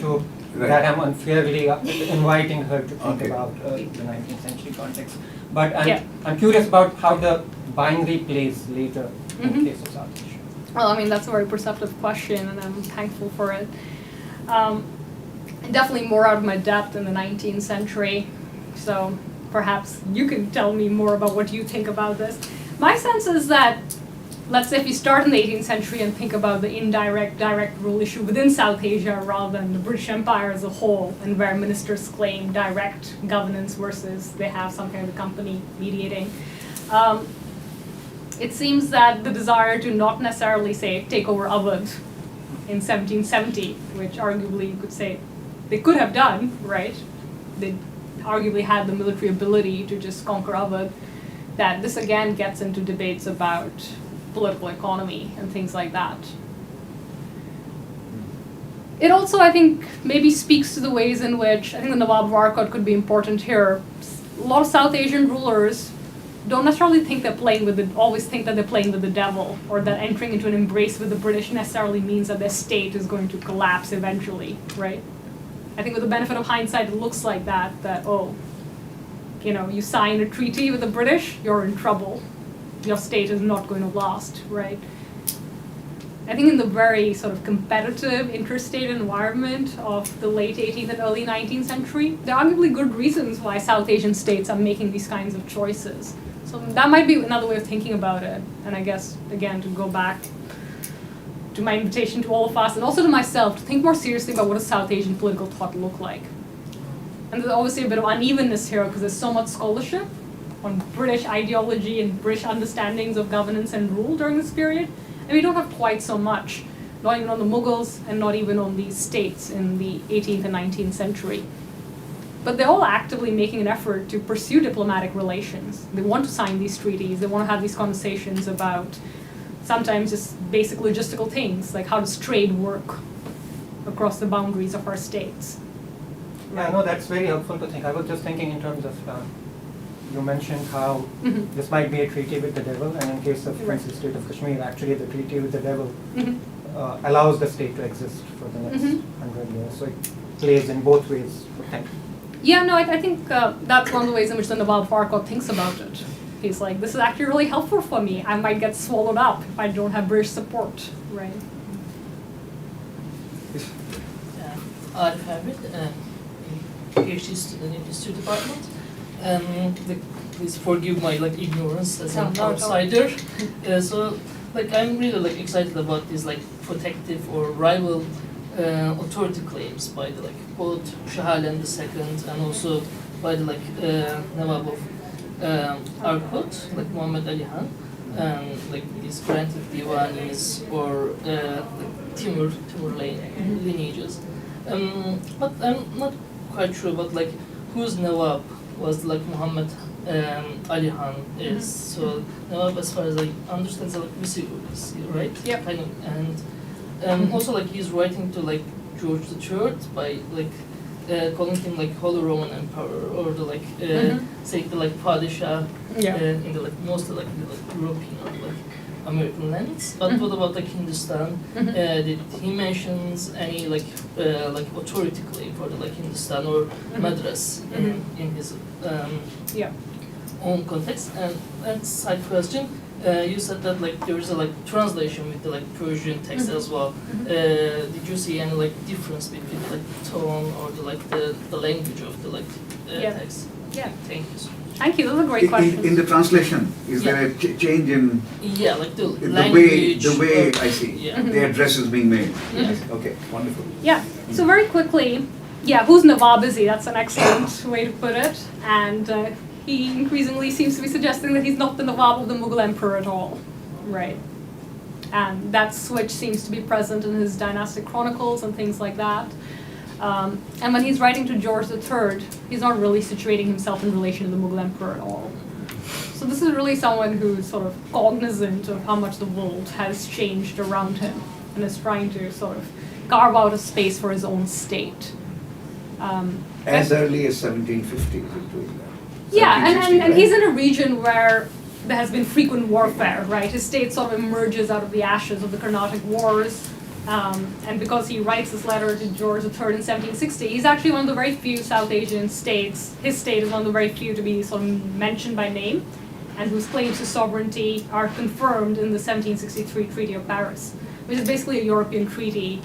that I'm unfairly inviting her to think Okay. about the 19th century context. But Yeah. I'm curious about how the binary plays later in the case of South Asia. Well, that's a very perceptive question, and I'm thankful for it. Definitely more out of my depth in the 19th century, so perhaps you can tell me more about what you think about this. My sense is that, let's say if you start in the 18th century and think about the direct rule issue within South Asia rather than the British Empire as a whole, and where ministers claim direct governance versus they have some kind of company mediating, it seems that the desire to not necessarily, say, take over Awadh in 1770, which arguably you could say they could have done, right? They arguably had the military ability to just conquer Awadh, that this again gets into debates about political economy and things like that. It also, I think, maybe speaks to the ways in which, I think the Nawab of Arcot could be important here. A lot of South Asian rulers don't necessarily think they're playing with always think that they're playing with the devil, or that entering into an embrace with the British necessarily means that their state is going to collapse eventually, right? I think with the benefit of hindsight, it looks like that, you sign a treaty with the British, you're in trouble. Your state is not going to last, right? I think in the very sort of competitive interstate environment of the late 18th and early 19th century, there are arguably good reasons why South Asian states are making these kinds of choices. So that might be another way of thinking about it. And I guess, again, to go back to my invitation to all of us, and also to myself, to think more seriously about what does South Asian political thought look like. And there's obviously a bit of unevenness here because there's so much scholarship on British ideology and British understandings of governance and rule during this period. And we don't have quite so much, not even on the Mughals and not even on these states in the 18th and 19th century. But they're all actively making an effort to pursue diplomatic relations. They want to sign these treaties. They want to have these conversations about sometimes just basic logistical things, like how does trade work across the boundaries of our states. Yeah, no, that's very helpful to think. I was just thinking in terms of, you mentioned how this might be a treaty with the devil, and in case of, for instance, state of Kashmir, actually the treaty with the devil allows the state to exist for the next 100 years. So it plays in both ways, I think. Yeah, no, I think that's one of the ways in which the Nawab Farquhar thinks about it. He's like, this is actually really helpful for me. I might get swallowed up if I don't have British support, right? Arif Hamid, PhD student in history department. Please forgive my ignorance as an outsider. So I'm really excited about these protective or rival authority claims by the both Shah Alam II and also by the Nawab of Arcot, Muhammad Ali Khan, and these granted diwanis or Timur lineages. But I'm not quite sure about whose Nawab was Muhammad Ali Khan is. So Nawab, as far as I understand, is right? Yep. Kind of, and also he's writing to George III by calling him Holy Roman Emperor or the say the Padishah in the mostly the European or American lands. But what about Hindustan? Did he mentions any authority claim for the Hindustan or Madras in his own context? And side question, you said that there is a translation with the Persian text as well. Did you see any difference between tone or the language of the text? Yeah. Thank you so much. Thank you. Those are great questions. In the translation, is there a change in the in language? the way I see Yeah. the address is being made? Yes. Okay, wonderful. Yeah. So very quickly, whose Nawab is he? That's an excellent way to put it. And he increasingly seems to be suggesting that he's not the Nawab of the Mughal emperor at all, right? And that switch seems to be present in his dynastic chronicles and things like that. And when he's writing to George III, he's not really situating himself in relation to the Mughal emperor at all. So this is really someone who's sort of cognizant of how much the world has changed around him and is trying to sort of carve out a space for his own state. As early as 1750, is it doing that? Yeah, 1760, and right? he's in a region where there has been frequent warfare, right? His state sort of emerges out of the ashes of the Carnatic Wars. And because he writes this letter to George III in 1760, he's actually one of the very few South Asian states, his state is one of the very few to be sort of mentioned by name, and whose claims to sovereignty are confirmed in the 1763 Treaty of Paris, which is basically a European treaty,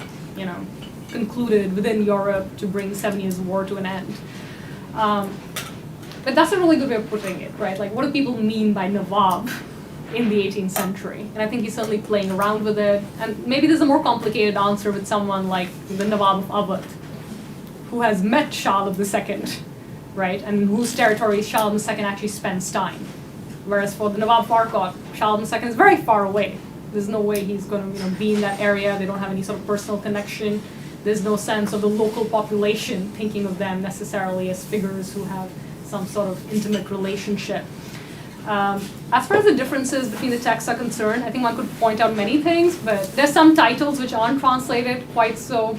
concluded within Europe to bring the 7 Years' War to an end. But that's a really good way of putting it, right? What do people mean by Nawab in the 18th century? And I think he's certainly playing around with it. And maybe there's a more complicated answer with someone like the Nawab of Awadh, who has met Shah Alam II, right? And in whose territories Shah Alam II actually spends time. Whereas for the Nawab Farquhar, Shah Alam II is very far away. There's no way he's going to be in that area. They don't have any sort of personal connection. There's no sense of the local population thinking of them necessarily as figures who have some sort of intimate relationship. As far as the differences between the texts are concerned, I think one could point out many things, but there's some titles which aren't translated quite so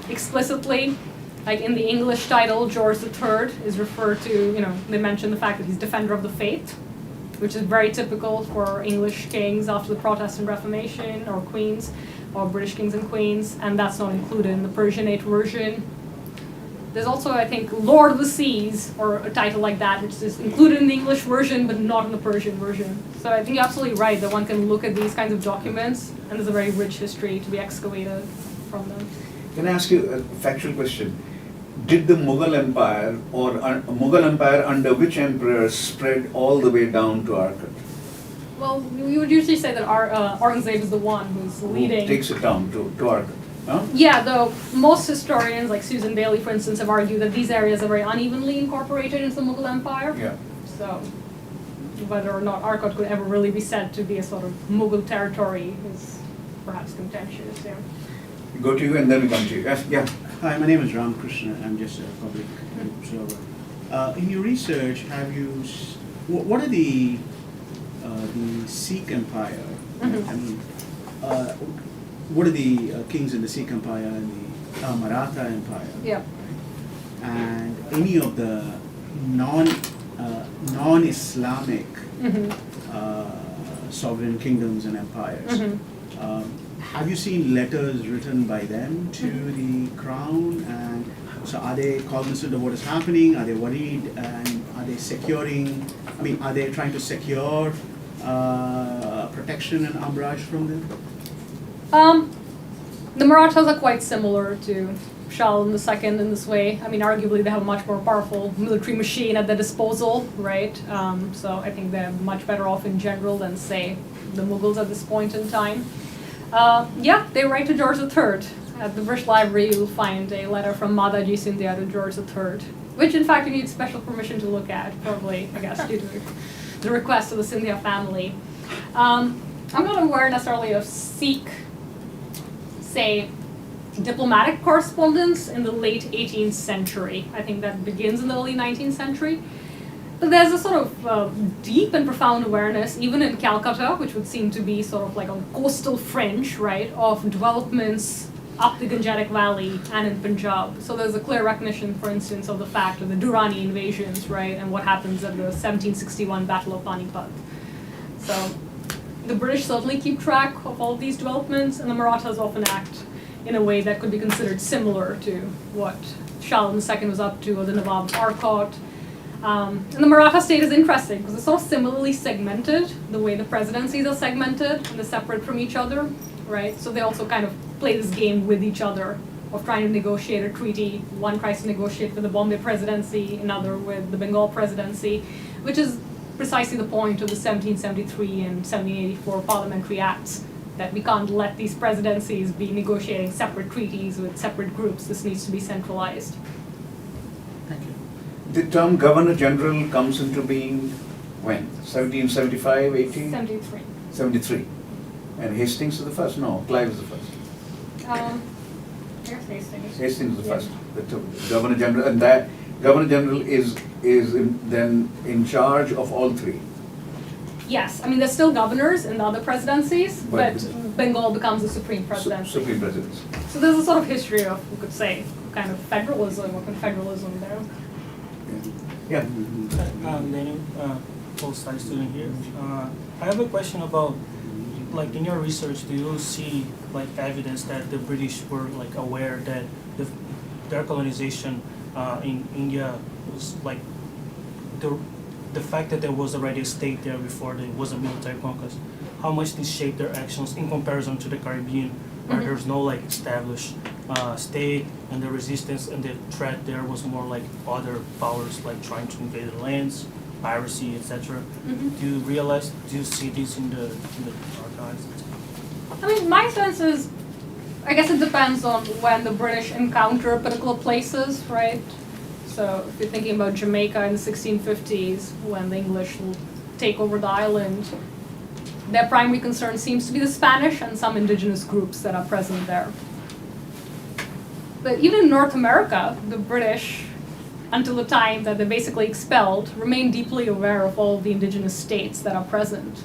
explicitly. Like in the English title, George III is referred to, they mention the fact that he's defender of the faith, which is very typical for English kings after the Protestant Reformation, or queens, or British kings and queens, and that's not included in the Persianate version. There's also, I think, Lord of the Seas, or a title like that, which is included in the English version, but not in the Persian version. So I think you're absolutely right that one can look at these kinds of documents, and there's a very rich history to be excavated from them. Can I ask you a factual question? Did the Mughal Empire, or Mughal Empire under which emperor, spread all the way down to Arcot? Well, we would usually say that Aurangzeb is the one who's leading. Who takes it down to Arcot? Huh? Yeah, though most historians, like Susan Bailey, for instance, have argued that these areas are very unevenly incorporated into the Mughal Empire. Yeah. So whether or not Arcot could ever really be said to be a sort of Mughal territory is perhaps contentious. Yeah. Go to you and then we come to you. Yes, yeah. Hi, my name is Ram Krishna. I'm just a public observer. In your research, have you, what are the Sikh Empire? I mean, what are the kings in the Sikh Empire and the Maratha Empire? Yeah. And any of the non-Islamic sovereign kingdoms and empires? Have you seen letters written by them to the crown? And so are they cognizant of what is happening? Are they worried? And are they securing, I mean, are they trying to secure protection and umbrage from them? The Marathas are quite similar to Shah Alam II in this way. I mean, arguably they have a much more powerful military machine at their disposal, right? So I think they're much better off in general than, say, the Mughals at this point in time. Yeah, they write to George III. At the British Library, you'll find a letter from Madaji Scindia to George III, which in fact you need special permission to look at, probably, I guess, due to the request of the Scindia family. I'm not aware necessarily of Sikh, say, diplomatic correspondence in the late 18th century. I think that begins in the early 19th century. But there's a sort of deep and profound awareness, even in Calcutta, which would seem to be sort of like a coastal fringe, right, of developments up the Gangetic Valley and in Punjab. So there's a clear recognition, for instance, of the fact of the Durrani invasions, right, and what happens at the 1761 Battle of Panipat. So the British certainly keep track of all of these developments, and the Marathas often act in a way that could be considered similar to what Shah Alam II was up to, or the Nawab of Arcot. And the Maratha state is interesting because it's sort of similarly segmented, the way the presidencies are segmented and they're separate from each other, right? So they also kind of play this game with each other of trying to negotiate a treaty. One tries to negotiate with the Bombay presidency, another with the Bengal presidency, which is precisely the point of the 1773 and 1784 parliamentary acts, that we can't let these presidencies be negotiating separate treaties with separate groups. This needs to be centralized. Thank you. The term Governor General comes into being when? 1775, 18? 73. 73. And Hastings is the first? No, Clive is the first. I guess Hastings. Hastings is the Yeah. first. The Governor General, and that Governor General is then in charge of all three. Yes, I mean, there's still governors in the other presidencies, But- but Bengal becomes the supreme presidency. Supreme Presidency. So there's a sort of history of, we could say, kind of federalism or confederalism there. Yeah. Lenin, post-study student here. I have a question about, like, in your research, do you see like evidence that the British were like aware that their colonization in India was like the fact that there was already a state there before there was a military conquest? How much this shaped their actions in comparison to the Caribbean, where there's no like established state, and the resistance and the threat there was more like other powers like trying to invade the lands, piracy, etc. Do you see this in the archives? I mean, my sense is, I guess it depends on when the British encounter particular places, right? So if you're thinking about Jamaica in the 1650s, when the English will take over the island, their primary concern seems to be the Spanish and some indigenous groups that are present there. But even in North America, the British, until the time that they're basically expelled, remain deeply aware of all of the indigenous states that are present.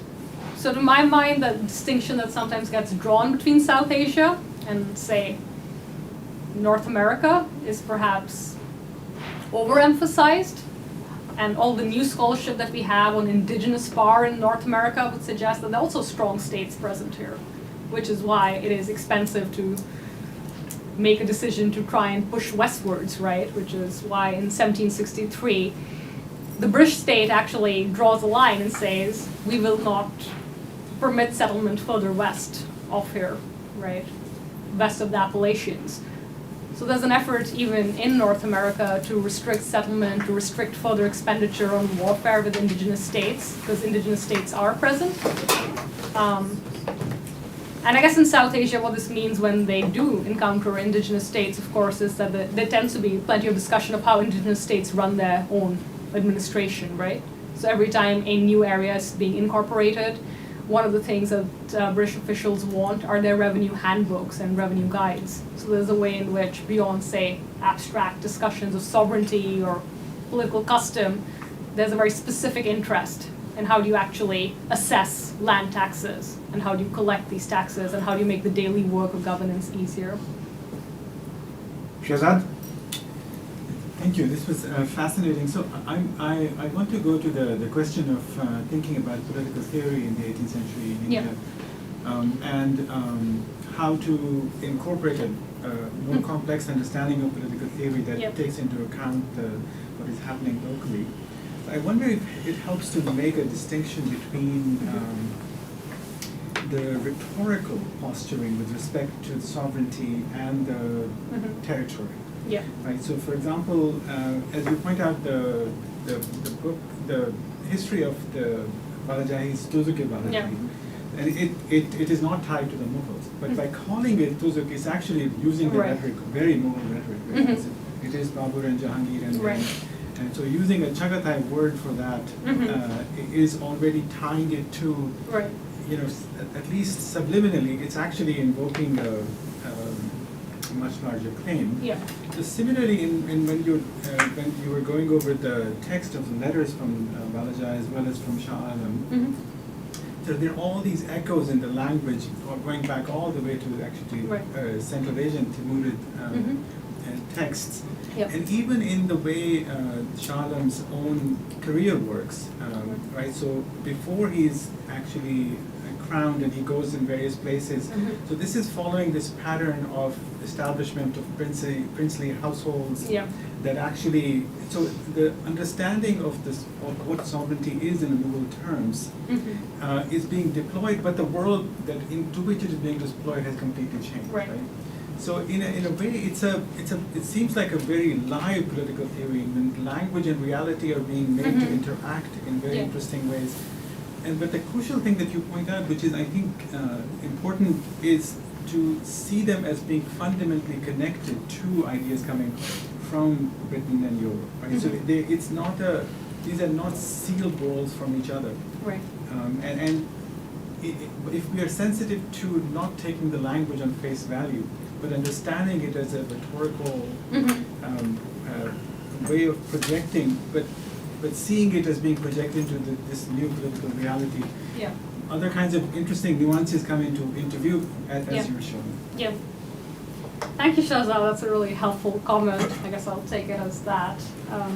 So to my mind, the distinction that sometimes gets drawn between South Asia and, say, North America is perhaps overemphasized. And all the new scholarship that we have on indigenous power in North America would suggest that there are also strong states present here, which is why it is expensive to make a decision to try and push westwards, right? Which is why in 1763, the British state actually draws a line and says, we will not permit settlement further west of here, right? West of the Appalachians. So there's an effort even in North America to restrict settlement, to restrict further expenditure on warfare with indigenous states, because indigenous states are present. And I guess in South Asia, what this means when they do encounter indigenous states, of course, is that there tends to be plenty of discussion of how indigenous states run their own administration, right? So every time a new area is being incorporated, one of the things that British officials want are their revenue handbooks and revenue guides. So there's a way in which, beyond, say, abstract discussions of sovereignty or political custom, there's a very specific interest in how do you actually assess land taxes, and how do you collect these taxes, and how do you make the daily work of governance easier. Shahzad? Thank you. This was fascinating. So I want to go to the question of thinking about political theory in the 18th century in India, and how to incorporate a more complex understanding of political theory that takes into account what is happening locally. So I wonder if it helps to make a distinction between the rhetorical posturing with respect to sovereignty and the territory. Yeah. Right. So, for example, as you point out, the book, the history of the Balajahi's Tuzuki Balajahi, and it is not tied to the Mughals, but by calling it Tuzuk, it's actually using the rhetoric, very noble rhetoric. It is Babur and Jahangir, and so using a Chagatai word for that is already tying it to, you know, at least subliminally, it's actually invoking a much larger claim. Yeah. So similarly, when you were going over the text of the letters from Balaja as well as from Shah Alam, so there are all these echoes in the language going back all the way to actually Central Asian Timurid texts. And even in the way Shah Alam's own career works, right? So before he's actually crowned and he goes in various places. So this is following this pattern of establishment of princely households that actually, so the understanding of this, of what sovereignty is in Mughal terms is being deployed, but the world that into which it is being deployed has completely changed, right? So in a way, it seems like a very live political theory when language and reality are being made to interact in very interesting ways. But the crucial thing that you point out, which is I think important, is to see them as being fundamentally connected to ideas coming from Britain and Europe. Right? So it's not these are not sealed walls from each other. Right. And if we are sensitive to not taking the language on face value, but understanding it as a rhetorical way of projecting, but seeing it as being projected into this new political reality. Other kinds of interesting nuances come into view as you were showing. Yeah. Thank you, Shahzad. That's a really helpful comment. I guess I'll take it as that. I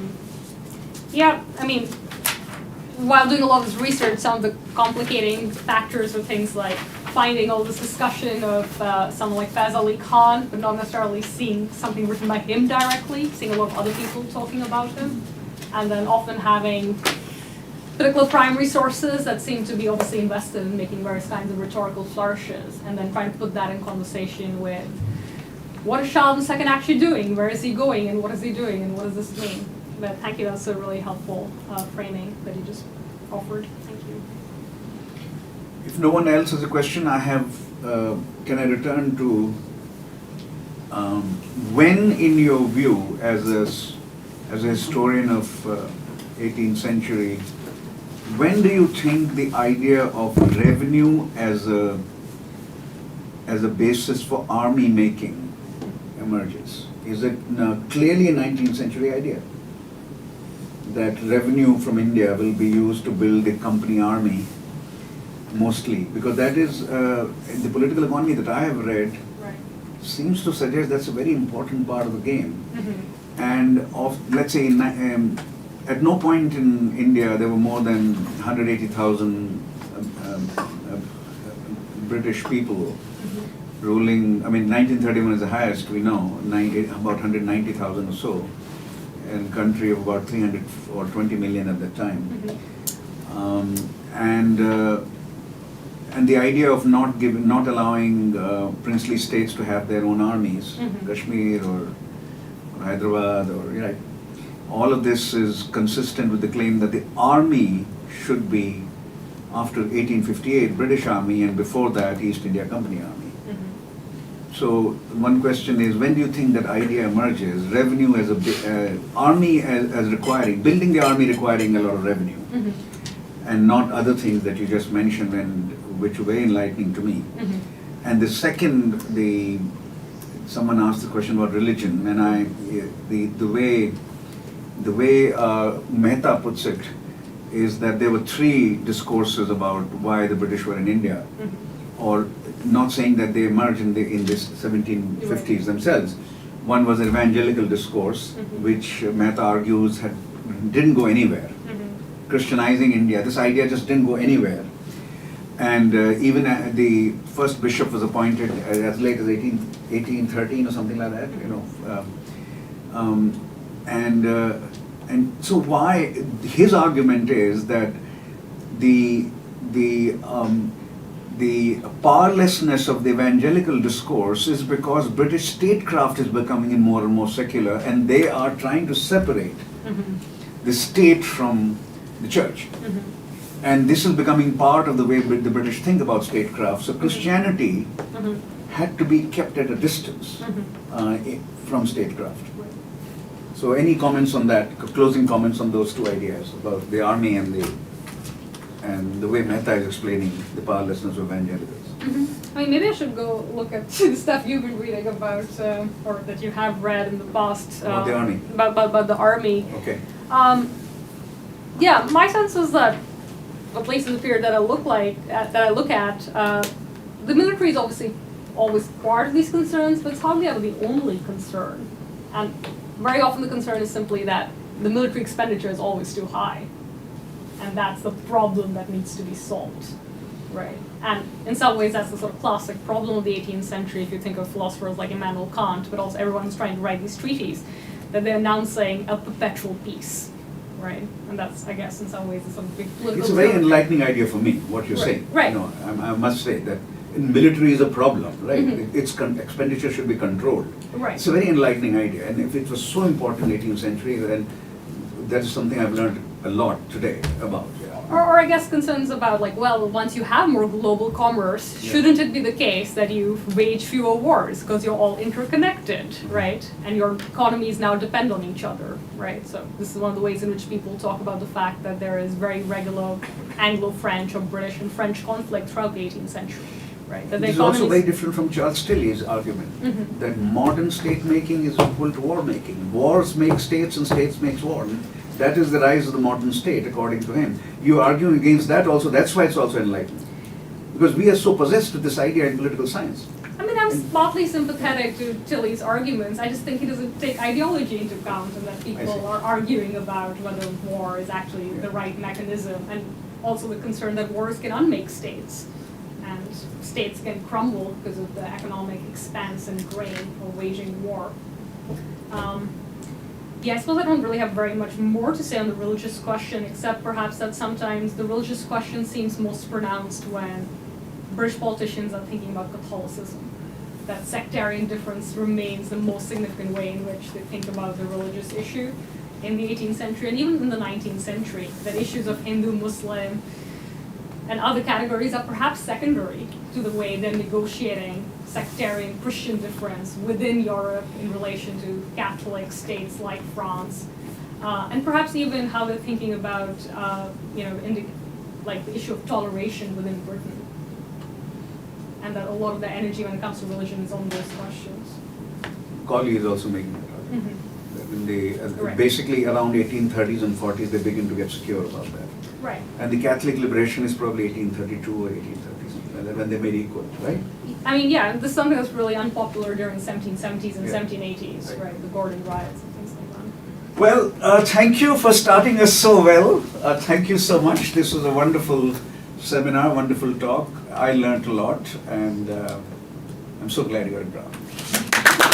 mean, while doing a lot of this research, some of the complicating factors are things like finding all this discussion of someone like Faiz Ali Khan, but not necessarily seeing something written by him directly, seeing a lot of other people talking about him, and then often having political primary sources that seem to be obviously invested in making various kinds of rhetorical flourishes, and then trying to put that in conversation with what is Shah II actually doing, where is he going, and what is he doing, and what does this mean? But thank you, that's a really helpful framing that you just offered. Thank you. If no one else has a question, I have, can I return to when, in your view, as a historian of 18th century, when do you think the idea of revenue as a basis for army making emerges? Is it clearly a 19th century idea that revenue from India will be used to build a company army mostly? Because that is, in the political economy that I have read, seems to suggest that's a very important part of the game. And let's say, at no point in India there were more than 180,000 British people. ruling, I mean, 1931 is the highest, we know, about 190,000 or so, in a country of about 300 or 20 million at that time. And the idea of not allowing princely states to have their own armies, Kashmir or Hyderabad or, you know, all of this is consistent with the claim that the army should be, after 1858, British Army, and before that, East India Company Army. So one question is, when do you think that idea emerges, revenue as a, army as requiring, building the army requiring a lot of revenue, and not other things that you just mentioned, and which were very enlightening to me. And the second, someone asked the question about religion, and the way Mehta puts it is that there were three discourses about why the British were in India, or not saying that they emerged in this 1750s themselves. One was an evangelical discourse, which Mehta argues didn't go anywhere. Christianizing India, this idea just didn't go anywhere. And even the first bishop was appointed as late as 1813 or something like that, you know. And so why, his argument is that the powerlessness of the evangelical discourse is because British statecraft is becoming more and more secular, and they are trying to separate the state from the church. And this is becoming part of the way the British think about statecraft. So Christianity had to be kept at a distance from statecraft. So any comments on that, closing comments on those two ideas about the army and the way Mehta is explaining the powerlessness of evangelicals? I mean, maybe I should go look at the stuff you've been reading about, or that you have read in the past. About the army? About the army. Okay. Yeah, my sense is that, at least in the period that I look at, the military is obviously always part of these concerns, but it's hardly ever the only concern. And very often the concern is simply that the military expenditure is always too high. And that's the problem that needs to be solved, right? And in some ways that's the sort of classic problem of the 18th century, if you think of philosophers like Immanuel Kant, but also everyone who's trying to write these treaties, that they're announcing a perpetual peace, right? And that's, I guess, in some ways, a sort of big political... It's a very enlightening idea for me, what you're saying. Right. You know, I must say that military is a problem, right? Its expenditure should be controlled. Right. It's a very enlightening idea, and if it was so important in the 18th century, then that's something I've learned a lot today about. Or I guess concerns about, like, well, once you have more global commerce, shouldn't it be the case that you wage fewer wars because you're all interconnected, right? And your economies now depend on each other, right? So this is one of the ways in which people talk about the fact that there is very regular Anglo-French or British and French conflict throughout the 18th century, right? That This is also very different from Charles Tilley's argument that modern state making is equal to war making. Wars make states and states makes war. That is the rise of the modern state, according to him. You argue against that also, that's why it's also enlightened. Because we are so possessed with this idea in political science. I mean, I'm partly sympathetic to Tilley's arguments. I just think he doesn't take ideology into account, and that people are arguing about whether war is actually the right mechanism, and also the concern that wars can unmake states, and states can crumble because of the economic expanse and grain of waging war. Yeah, I suppose I don't really have very much more to say on the religious question, except perhaps that sometimes the religious question seems most pronounced when British politicians are thinking about Catholicism. That sectarian difference remains the most significant way in which they think about the religious issue in the 18th century and even in the 19th century. That issues of Hindu, Muslim, and other categories are perhaps secondary to the way they're negotiating sectarian Christian difference within Europe in relation to Catholic states like France, and perhaps even how they're thinking about, like the issue of toleration within Britain, and that a lot of the energy when it comes to religion is on those questions. Colley is also making that argument. Basically around 1830s and 40s, they begin to get secure about that. Right. And the Catholic liberation is probably 1832 or 1830s, when they made equal, right? I mean, yeah, this is something that's really unpopular during the 1770s and 1780s, right? The Gordon riots and things like that. Well, thank you for starting us so well. Thank you so much. This was a wonderful seminar, wonderful talk. I learned a lot, and I'm so glad you're in Brown.